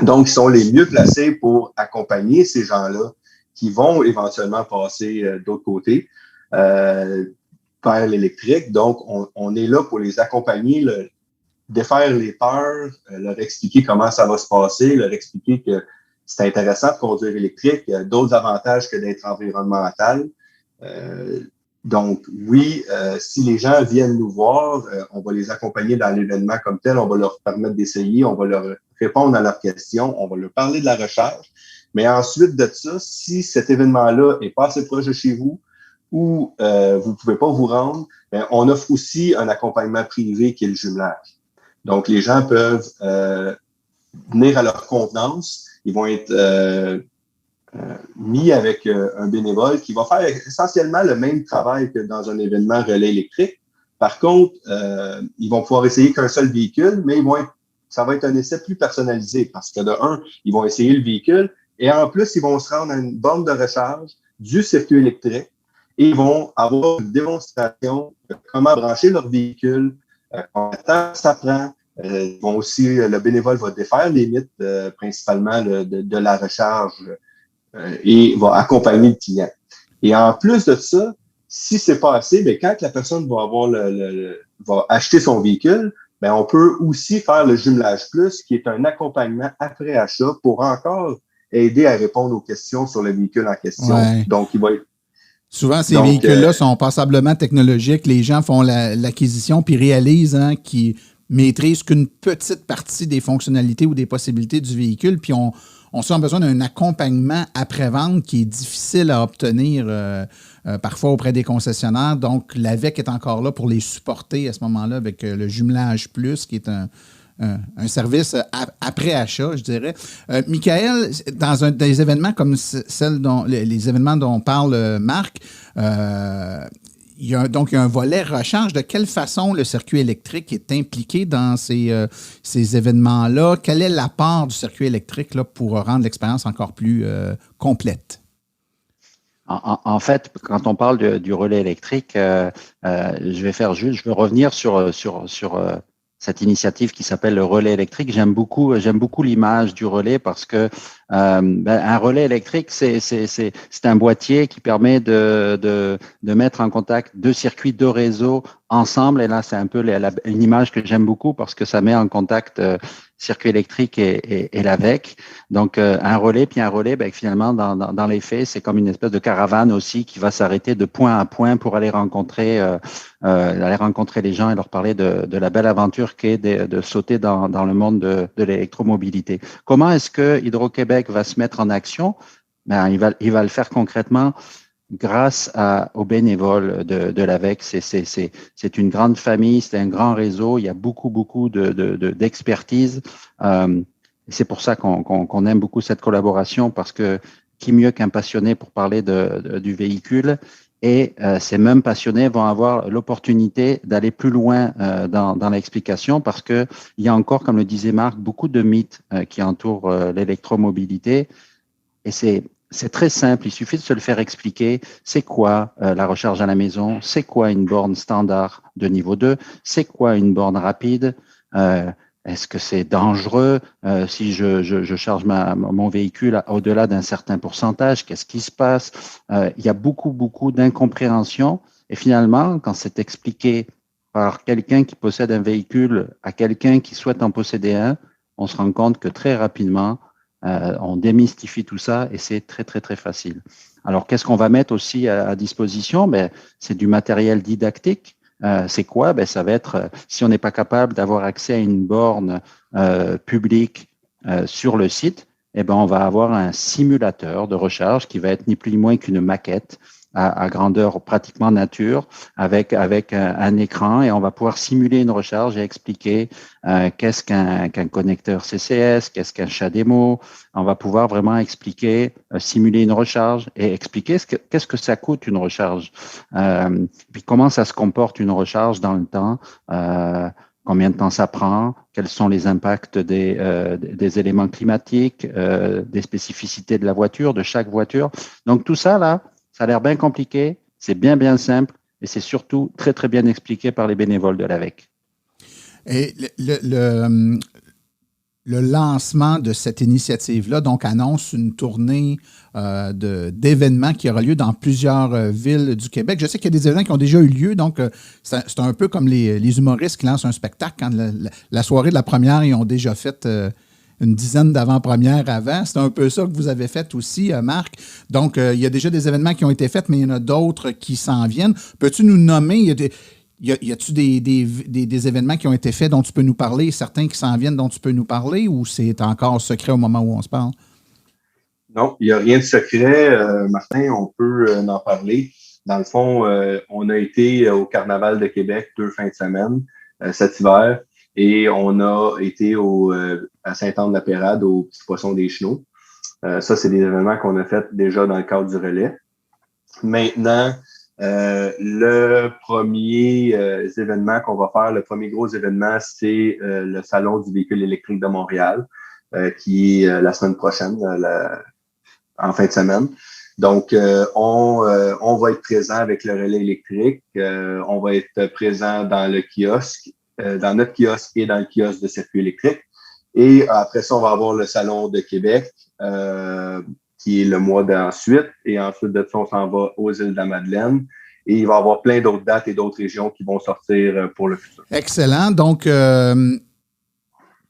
Donc, ils sont les mieux placés pour accompagner ces gens-là qui vont éventuellement passer d'autre côté vers l'électrique. Donc, on est là pour les accompagner, défaire les peurs, leur expliquer comment ça va se passer, leur expliquer que c'est intéressant de conduire électrique, il y a d'autres avantages que d'être environnemental. Donc, oui, si les gens viennent nous voir, on va les accompagner dans l'événement comme tel, on va leur permettre d'essayer, on va leur répondre à leurs questions, on va leur parler de la recharge. Mais ensuite de ça, si cet événement-là n'est pas assez proche de chez vous ou vous ne pouvez pas vous rendre, bien, on offre aussi un accompagnement privé qui est le jumelage. Donc, les gens peuvent venir à leur convenance. Ils vont être mis avec un bénévole qui va faire essentiellement le même travail que dans un événement relais électrique. Par contre, ils vont pouvoir essayer qu'un seul véhicule, mais ça va être un essai plus personnalisé parce que de un, ils vont essayer le véhicule et en plus, ils vont se rendre à une borne de recharge du circuit électrique et ils vont avoir une démonstration de comment brancher leur véhicule, combien de temps ça prend. Ils vont aussi, le bénévole va défaire les mythes principalement de la recharge et va accompagner le client. Et en plus de ça, si c'est pas assez, bien, quand la personne va avoir va acheter son véhicule, bien, on peut aussi faire le jumelage plus, qui est un accompagnement après achat pour encore aider à répondre aux questions sur le véhicule en question. Ouais. Donc, il va être... Souvent, ces véhicules-là sont passablement technologiques. Les gens font l'acquisition puis réalisent qu'ils maîtrisent qu'une petite partie des fonctionnalités ou des possibilités du véhicule, puis on a besoin d'un accompagnement après-vente qui est difficile à obtenir parfois auprès des concessionnaires. Donc, l'AVEC est encore là pour les supporter à ce moment-là avec le jumelage plus, qui est un service après achat, je dirais. Michael, dans des événements comme les événements dont parle Marc, il y a un volet recharge. De quelle façon le circuit électrique est impliqué dans ces événements-là? Quel est l'apport du circuit électrique là, pour rendre l'expérience encore plus complète? En fait, quand on parle du relais électrique, je vais revenir sur cette initiative qui s'appelle le relais électrique. J'aime beaucoup l'image du relais parce que un relais électrique, c'est un boîtier qui permet de mettre en contact deux circuits, deux réseaux ensemble. Et là, c'est un peu une image que j'aime beaucoup parce que ça met en contact circuit électrique et l'AVEC. Donc, un relais, finalement, dans les faits, c'est comme une espèce de caravane aussi qui va s'arrêter de point à point pour aller rencontrer les gens et leur parler de la belle aventure qu'est de sauter dans le monde de l'électromobilité. Comment est-ce que Hydro-Québec va se mettre en action? Ben, il va le faire concrètement grâce aux bénévoles de l'AVEC. C'est une grande famille, c'est un grand réseau, il y a beaucoup d'expertise. C'est pour ça qu'on aime beaucoup cette collaboration parce que qui mieux qu'un passionné pour parler du véhicule? Et ces mêmes passionnés vont avoir l'opportunité d'aller plus loin dans l'explication parce que il y a encore, comme le disait Marc, beaucoup de mythes qui entourent l'électromobilité. Et c'est très simple, il suffit de se le faire expliquer. C'est quoi la recharge à la maison? C'est quoi une borne standard de niveau 2? C'est quoi une borne rapide? Est-ce que c'est dangereux si je charge mon véhicule au-delà d'un certain pourcentage? Qu'est-ce qui se passe? Il y a beaucoup d'incompréhension. Et finalement, quand c'est expliqué par quelqu'un qui possède un véhicule à quelqu'un qui souhaite en posséder un, on se rend compte que très rapidement, on démystifie tout ça et c'est très facile. Alors, qu'est-ce qu'on va mettre aussi à disposition? C'est du matériel didactique. C'est quoi? Ça va être, si on n'est pas capable d'avoir accès à une borne publique sur le site, on va avoir un simulateur de recharge qui va être ni plus ni moins qu'une maquette à grandeur pratiquement nature avec un écran et on va pouvoir simuler une recharge et expliquer qu'est-ce qu'un connecteur CCS, qu'est-ce qu'un CHAdeMO. On va pouvoir vraiment expliquer, simuler une recharge et expliquer qu'est-ce que ça coûte une recharge, puis comment ça se comporte une recharge dans le temps, combien de temps ça prend, quels sont les impacts des éléments climatiques, des spécificités de la voiture, de chaque voiture. Donc tout ça là, ça a l'air bien compliqué, c'est bien simple et c'est surtout très bien expliqué par les bénévoles de l'AVEC. Et le lancement de cette initiative-là donc annonce une tournée d'événements qui aura lieu dans plusieurs villes du Québec. Je sais qu'il y a des événements qui ont déjà eu lieu, donc c'est un peu comme les humoristes qui lancent un spectacle. Quand la soirée de la première, ils ont déjà fait une dizaine d'avant-premières avant. C'est un peu ça que vous avez fait aussi, Marc. Donc, il y a déjà des événements qui ont été faits, mais il y en a d'autres qui s'en viennent. Peux-tu nous nommer, y a-tu des événements qui ont été faits dont tu peux nous parler, certains qui s'en viennent dont tu peux nous parler, ou c'est encore secret au moment où on se parle? Non, il n'y a rien de secret. Martin, on peut en parler. Dans le fond, on a été au Carnaval de Québec 2 fins de semaine cet hiver. Et on a été à Saint-Anne-de-la-Pérade, au Petit Poisson des Chenaux. Ça, c'est des événements qu'on a fait déjà dans le cadre du relais. Maintenant, le premier événement qu'on va faire, le premier gros événement, c'est le Salon du véhicule électrique de Montréal, qui est la semaine prochaine, en fin de semaine. Donc, on va être présent avec le relais électrique. On va être présent dans le kiosque, dans notre kiosque et dans le kiosque de circuit électrique. Et après ça, on va avoir le Salon de Québec, qui est le mois d'ensuite. Et ensuite de ça, on s'en va aux îles de la Madeleine. Et il va y avoir plein d'autres dates et d'autres régions qui vont sortir pour le futur. Excellent. Donc,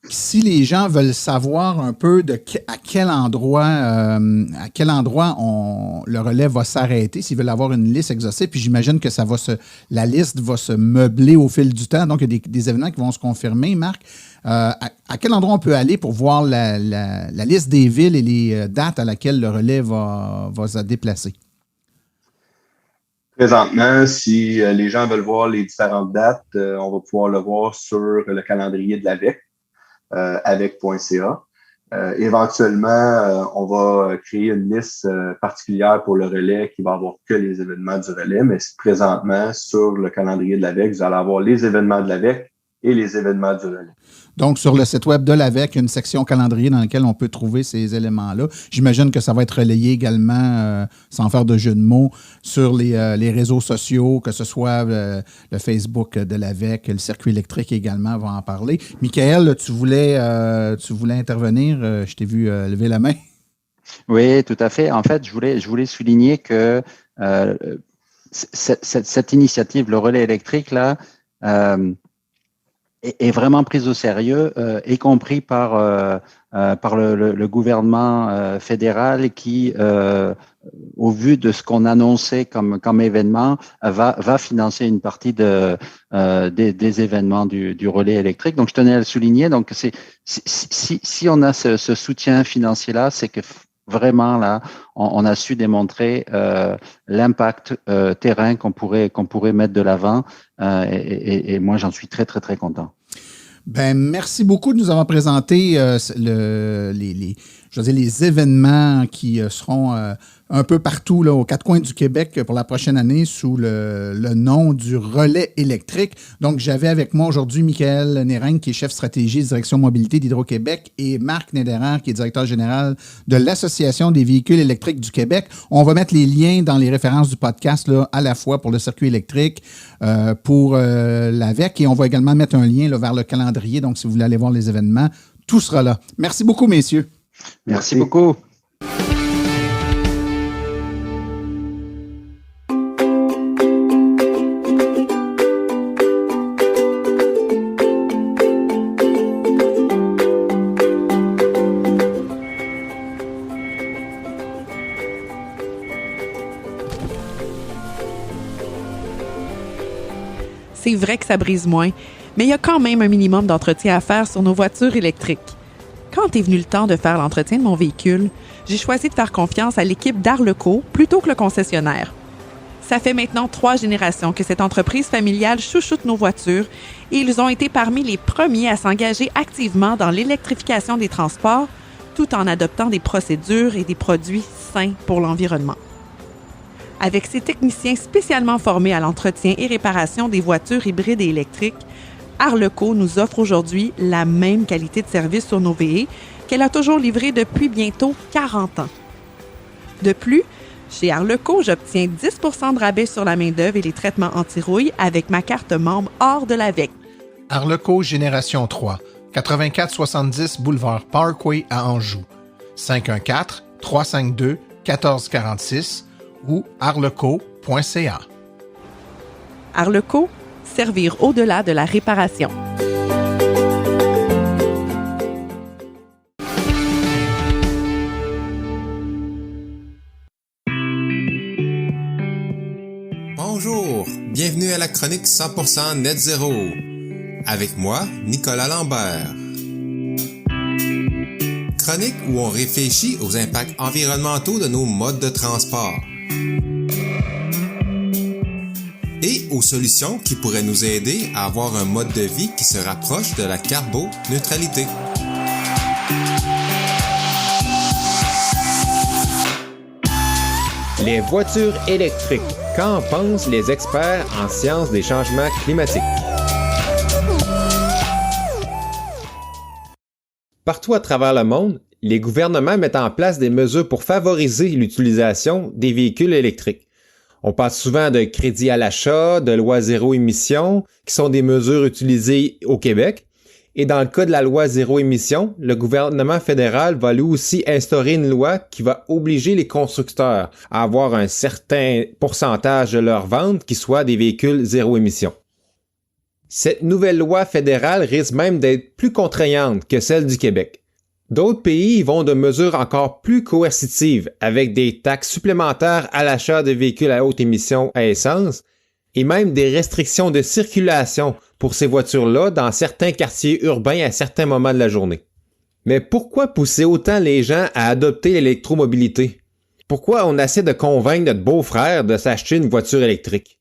si les gens veulent savoir un peu à quel endroit le relais va s'arrêter, s'ils veulent avoir une liste exhaustive, puis j'imagine que la liste va se meubler au fil du temps. Donc, il y a des événements qui vont se confirmer, Marc. À quel endroit on peut aller pour voir la liste des villes et les dates à laquelle le relais va se déplacer? Présentement, si les gens veulent voir les différentes dates, on va pouvoir le voir sur le calendrier de l'AVEC, avec.ca. Éventuellement, on va créer une liste particulière pour le relais qui va avoir que les événements du relais, mais présentement, sur le calendrier de l'AVEC, vous allez avoir les événements de l'AVEC et les événements du relais. Donc, sur le site web de l'AVEC, il y a une section calendrier dans laquelle on peut trouver ces éléments-là. J'imagine que ça va être relayé également, sans faire de jeu de mots, sur les réseaux sociaux, que ce soit le Facebook de l'AVEC, le circuit électrique également va en parler. Michael, tu voulais intervenir. Je t'ai vu lever la main. Oui, tout à fait. En fait, je voulais souligner que cette initiative, le relais électrique, là, est vraiment prise au sérieux, y compris par le gouvernement fédéral qui, au vu de ce qu'on annonçait comme événement, va financer une partie des événements du relais électrique. Donc, je tenais à le souligner. Donc, si on a ce soutien financier-là, c'est que vraiment, là, on a su démontrer l'impact terrain qu'on pourrait mettre de l'avant. Et moi, j'en suis très, très, très content. Ben, merci beaucoup de nous avoir présenté les événements qui seront un peu partout là, aux quatre coins du Québec pour la prochaine année sous le nom du relais électrique. Donc, j'avais avec moi aujourd'hui Michael Nérin, qui est chef stratégie direction mobilité d'Hydro-Québec, et Marc Nederer, qui est directeur général de l'Association des véhicules électriques du Québec. On va mettre les liens dans les références du podcast là, à la fois pour le circuit électrique, pour l'AVEC, et on va également mettre un lien là, vers le calendrier. Donc, si vous voulez aller voir les événements, tout sera là. Merci beaucoup, messieurs. Merci beaucoup. C'est vrai que ça brise moins, mais il y a quand même un minimum d'entretien à faire sur nos voitures électriques. Quand est venu le temps de faire l'entretien de mon véhicule, j'ai choisi de faire confiance à l'équipe d'Arleco plutôt que le concessionnaire. Ça fait maintenant 3 générations que cette entreprise familiale chouchoute nos voitures et ils ont été parmi les premiers à s'engager activement dans l'électrification des transports tout en adoptant des procédures et des produits sains pour l'environnement. Avec ses techniciens spécialement formés à l'entretien et réparation des voitures hybrides et électriques, Arleco nous offre aujourd'hui la même qualité de service sur nos VE qu'elle a toujours livré depuis bientôt 40 ans. De plus, chez Arleco, j'obtiens 10 % de rabais sur la main-d'œuvre et les traitements anti-rouille avec ma carte membre hors de l'AVEC. Arleco Génération 3, 8470 Boulevard Parkway à Anjou, 514-352-1446 ou arleco.ca. Arleco, servir au-delà de la réparation. Bonjour, bienvenue à la chronique 100% Net Zéro. Avec moi, Nicolas Lambert. Chronique où on réfléchit aux impacts environnementaux de nos modes de transport. Et aux solutions qui pourraient nous aider à avoir un mode de vie qui se rapproche de la carboneutralité. Les voitures électriques. Qu'en pensent les experts en sciences des changements climatiques? Partout à travers le monde, les gouvernements mettent en place des mesures pour favoriser l'utilisation des véhicules électriques. On parle souvent de crédit à l'achat, de loi zéro émission, qui sont des mesures utilisées au Québec. Et dans le cas de la loi zéro émission, le gouvernement fédéral va lui aussi instaurer une loi qui va obliger les constructeurs à avoir un certain pourcentage de leurs ventes qui soient des véhicules zéro émission. Cette nouvelle loi fédérale risque même d'être plus contraignante que celle du Québec. D'autres pays vont de mesures encore plus coercitives avec des taxes supplémentaires à l'achat de véhicules à haute émission à essence et même des restrictions de circulation pour ces voitures-là dans certains quartiers urbains à certains moments de la journée. Mais pourquoi pousser autant les gens à adopter l'électromobilité? Pourquoi on essaie de convaincre notre beau-frère de s'acheter une voiture électrique?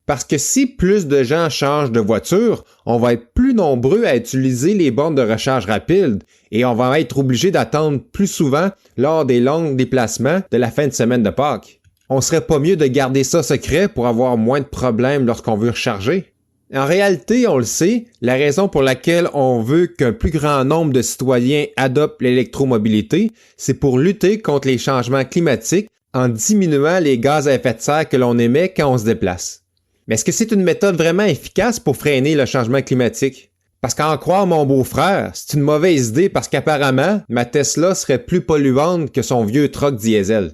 Parce que si plus de gens changent de voiture, on va être plus nombreux à utiliser les bornes de recharge rapide et on va être obligé d'attendre plus souvent lors des longs déplacements de la fin de semaine de Pâques. On serait pas mieux de garder ça secret pour avoir moins de problèmes lorsqu'on veut recharger? En réalité, on le sait, la raison pour laquelle on veut qu'un plus grand nombre de citoyens adoptent l'électromobilité, c'est pour lutter contre les changements climatiques en diminuant les gaz à effet de serre que l'on émet quand on se déplace. Mais est-ce que c'est une méthode vraiment efficace pour freiner le changement climatique? Parce qu'à en croire mon beau-frère, c'est une mauvaise idée parce qu'apparemment, ma Tesla serait plus polluante que son vieux truck diesel.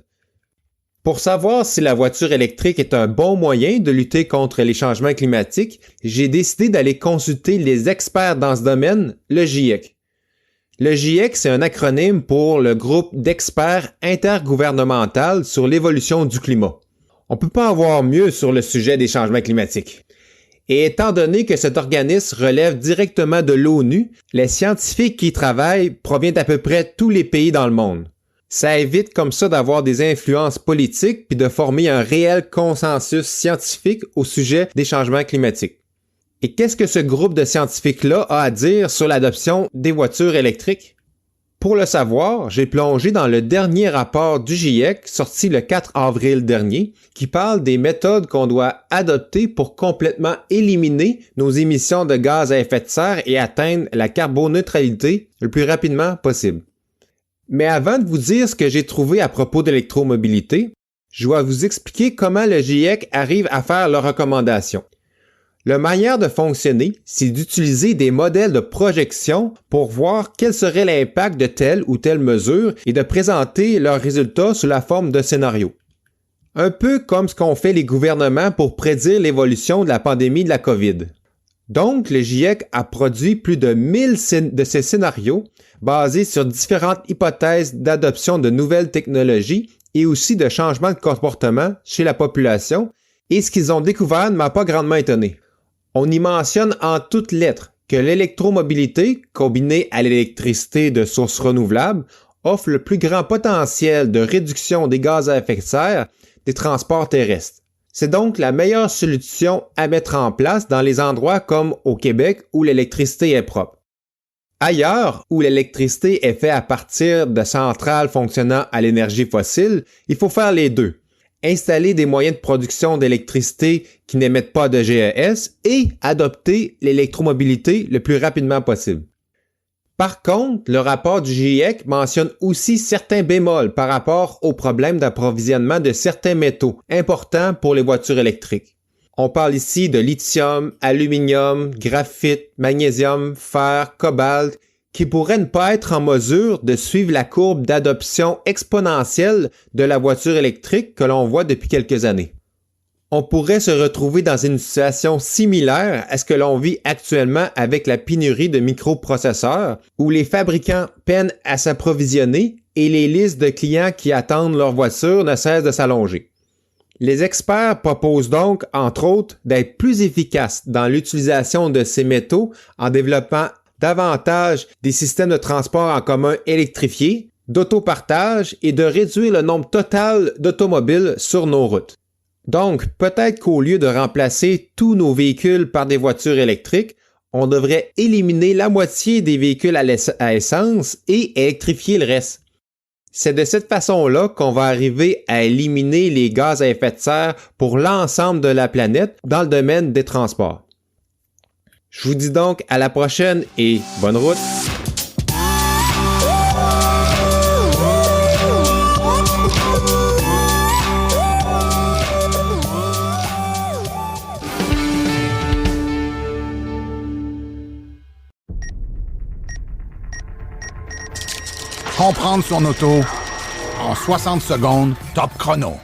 Pour savoir si la voiture électrique est un bon moyen de lutter contre les changements climatiques, j'ai décidé d'aller consulter les experts dans ce domaine, le GIEC. Le GIEC, c'est un acronyme pour le groupe d'experts intergouvernemental sur l'évolution du climat. On peut pas avoir mieux sur le sujet des changements climatiques. Et étant donné que cet organisme relève directement de l'ONU, les scientifiques qui y travaillent proviennent d'à peu près tous les pays dans le monde. Ça évite comme ça d'avoir des influences politiques puis de former un réel consensus scientifique au sujet des changements climatiques. Et qu'est-ce que ce groupe de scientifiques-là a à dire sur l'adoption des voitures électriques? Pour le savoir, j'ai plongé dans le dernier rapport du GIEC sorti le 4 avril dernier qui parle des méthodes qu'on doit adopter pour complètement éliminer nos émissions de gaz à effet de serre et atteindre la carboneutralité le plus rapidement possible. Mais avant de vous dire ce que j'ai trouvé à propos de l'électromobilité, je dois vous expliquer comment le GIEC arrive à faire leurs recommandations. La manière de fonctionner, c'est d'utiliser des modèles de projection pour voir quel serait l'impact de telle ou telle mesure et de présenter leurs résultats sous la forme de scénarios. Un peu comme ce qu'ont fait les gouvernements pour prédire l'évolution de la pandémie de la COVID. Donc, le GIEC a produit plus de 1000 de ces scénarios basés sur différentes hypothèses d'adoption de nouvelles technologies et aussi de changements de comportement chez la population, et ce qu'ils ont découvert ne m'a pas grandement étonné. On y mentionne en toutes lettres que l'électromobilité, combinée à l'électricité de sources renouvelables, offre le plus grand potentiel de réduction des gaz à effet de serre des transports terrestres. C'est donc la meilleure solution à mettre en place dans les endroits comme au Québec où l'électricité est propre. Ailleurs, où l'électricité est faite à partir de centrales fonctionnant à l'énergie fossile, il faut faire les deux. Installer des moyens de production d'électricité qui n'émettent pas de GES et adopter l'électromobilité le plus rapidement possible. Par contre, le rapport du GIEC mentionne aussi certains bémols par rapport aux problèmes d'approvisionnement de certains métaux importants pour les voitures électriques. On parle ici de lithium, aluminium, graphite, magnésium, fer, cobalt, qui pourraient ne pas être en mesure de suivre la courbe d'adoption exponentielle de la voiture électrique que l'on voit depuis quelques années. On pourrait se retrouver dans une situation similaire à ce que l'on vit actuellement avec la pénurie de microprocesseurs, où les fabricants peinent à s'approvisionner et les listes de clients qui attendent leur voiture ne cessent de s'allonger. Les experts proposent donc, entre autres, d'être plus efficaces dans l'utilisation de ces métaux en développant davantage des systèmes de transport en commun électrifiés, d'autopartage et de réduire le nombre total d'automobiles sur nos routes. Donc, peut-être qu'au lieu de remplacer tous nos véhicules par des voitures électriques, on devrait éliminer la moitié des véhicules à essence et électrifier le reste. C'est de cette façon-là qu'on va arriver à éliminer les gaz à effet de serre pour l'ensemble de la planète dans le domaine des transports. Je vous dis donc à la prochaine et bonne route! Comprendre son auto en 60 secondes, top chrono.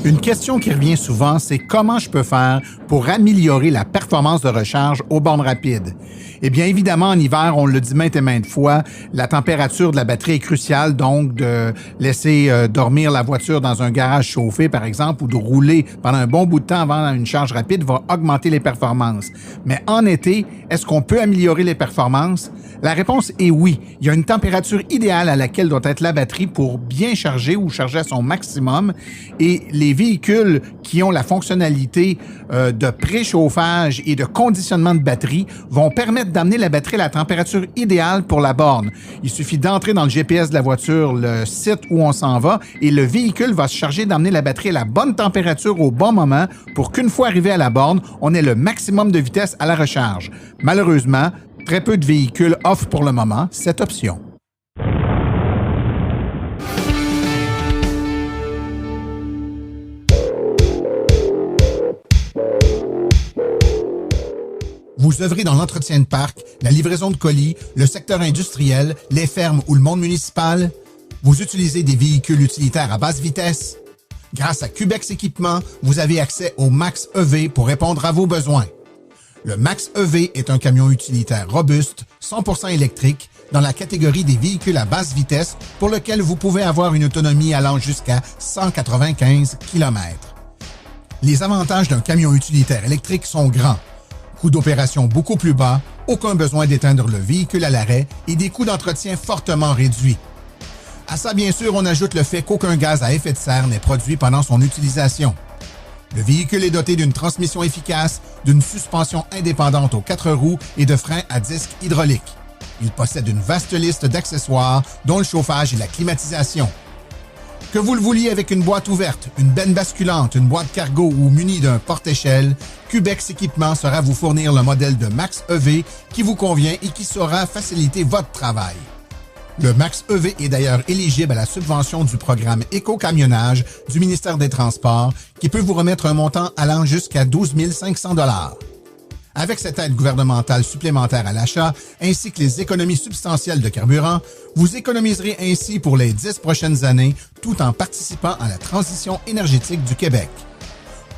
Une question qui revient souvent, c'est comment je peux faire pour améliorer la performance de recharge aux bornes rapides. Eh bien, évidemment, en hiver, on le dit maintes et maintes fois, la température de la batterie est cruciale, donc de laisser dormir la voiture dans un garage chauffé, par exemple, ou de rouler pendant un bon bout de temps avant une charge rapide va augmenter les performances. Mais en été, est-ce qu'on peut améliorer les performances? La réponse est oui. Il y a une température idéale à laquelle doit être la batterie pour bien charger ou charger à son maximum. Et les véhicules qui ont la fonctionnalité de préchauffage et de conditionnement de batterie vont permettre d'amener la batterie à la température idéale pour la borne. Il suffit d'entrer dans le GPS de la voiture, le site où on s'en va, et le véhicule va se charger d'amener la batterie à la bonne température au bon moment pour qu'une fois arrivé à la borne, on ait le maximum de vitesse à la recharge. Malheureusement, très peu de véhicules offrent pour le moment cette option. Vous œuvrez dans l'entretien de parc, la livraison de colis, le secteur industriel, les fermes ou le monde municipal? Vous utilisez des véhicules utilitaires à basse vitesse? Grâce à Cubex Équipement, vous avez accès au Max EV pour répondre à vos besoins. Le Max EV est un camion utilitaire robuste, 100% électrique, dans la catégorie des véhicules à basse vitesse pour lequel vous pouvez avoir une autonomie allant jusqu'à 195 km. Les avantages d'un camion utilitaire électrique sont grands. Coût d'opération beaucoup plus bas, aucun besoin d'éteindre le véhicule à l'arrêt et des coûts d'entretien fortement réduits. À ça, bien sûr, on ajoute le fait qu'aucun gaz à effet de serre n'est produit pendant son utilisation. Le véhicule est doté d'une transmission efficace, d'une suspension indépendante aux 4 roues et de freins à disque hydraulique. Il possède une vaste liste d'accessoires, dont le chauffage et la climatisation. Que vous le vouliez avec une boîte ouverte, une benne basculante, une boîte cargo ou muni d'un porte-échelle, Cubex Équipement saura vous fournir le modèle de Max EV qui vous convient et qui saura faciliter votre travail. Le Max EV est d'ailleurs éligible à la subvention du programme Éco-camionnage du ministère des Transports qui peut vous remettre un montant allant jusqu'à 12 500 $. Avec cette aide gouvernementale supplémentaire à l'achat, ainsi que les économies substantielles de carburant, vous économiserez ainsi pour les 10 prochaines années tout en participant à la transition énergétique du Québec.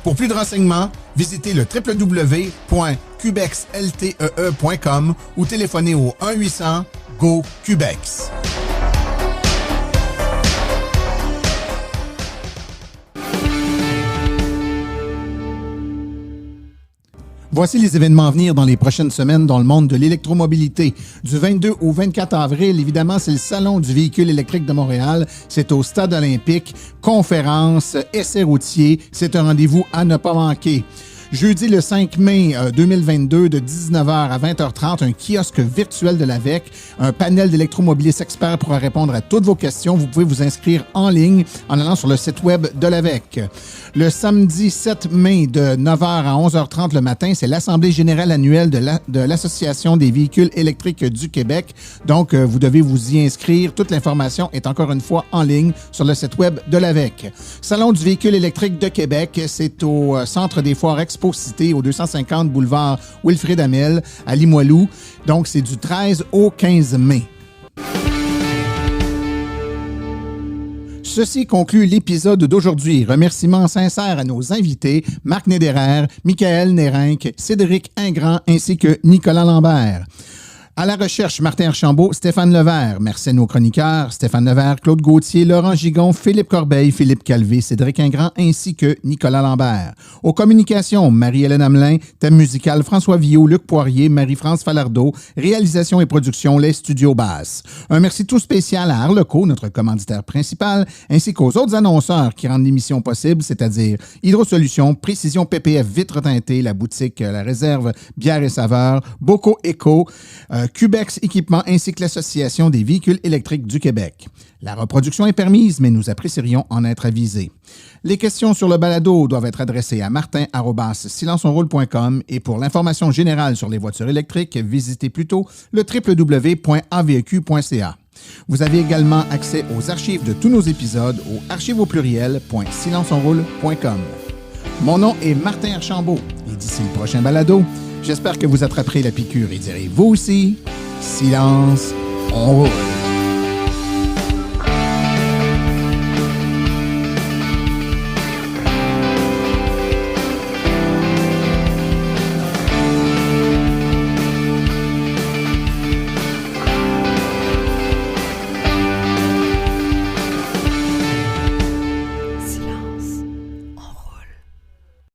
Pour plus de renseignements, visitez le www.cubexltee.com ou téléphonez au 1-800-GO-CUBEX. Voici les événements à venir dans les prochaines semaines dans le monde de l'électromobilité. Du 22 au 24 avril, évidemment, c'est le Salon du véhicule électrique de Montréal. C'est au Stade olympique. Conférence, essais routiers. C'est un rendez-vous à ne pas manquer. Jeudi le 5 mai 2022, de 19h à 20h30, un kiosque virtuel de l'AVEC. Un panel d'électromobilistes experts pourra répondre à toutes vos questions. Vous pouvez vous inscrire en ligne en allant sur le site web de l'AVEC. Le samedi 7 mai, de 9h à 11h30 le matin, c'est l'Assemblée générale annuelle de l'Association des véhicules électriques du Québec. Donc, vous devez vous y inscrire. Toute l'information est encore une fois en ligne sur le site web de l'AVEC. Salon du véhicule électrique de Québec, c'est au Centre des Foires Expo Cité, au 250 boulevard Wilfrid Hamel, à Limoilou. Donc, c'est du 13 au 15 mai. Ceci conclut l'épisode d'aujourd'hui. Remerciements sincères à nos invités, Marc Néderer, Michael Nérinck, Cédric Ingrand ainsi que Nicolas Lambert. À la recherche, Martin Archambault, Stéphane Levert. Merci à nos chroniqueurs, Stéphane Levert, Claude Gauthier, Laurent Gigon, Philippe Corbeil, Philippe Calvé, Cédric Ingrand, ainsi que Nicolas Lambert. Aux communications, Marie-Hélène Hamelin, thème musical, François Villot, Luc Poirier, Marie-France Falardeau, réalisation et production, les studios Basses. Un merci tout spécial à Arleco, notre commanditaire principal, ainsi qu'aux autres annonceurs qui rendent l'émission possible, c'est-à-dire Hydrosolutions, Précision PPF Vitre teintée, la boutique La Réserve, Bière et Saveurs, Boco Eco, Cubex Équipement ainsi que l'Association des véhicules électriques du Québec. La reproduction est permise, mais nous apprécierions en être avisés. Les questions sur le balado doivent être adressées à martin@silenceonroule.com et pour l'information générale sur les voitures électriques, visitez plutôt le www.aveq.ca. Vous avez également accès aux archives de tous nos épisodes au archives@silenceonroule.com. Mon nom est Martin Archambault et d'ici le prochain balado, j'espère que vous attraperez la piqûre et direz vous aussi, silence, on roule.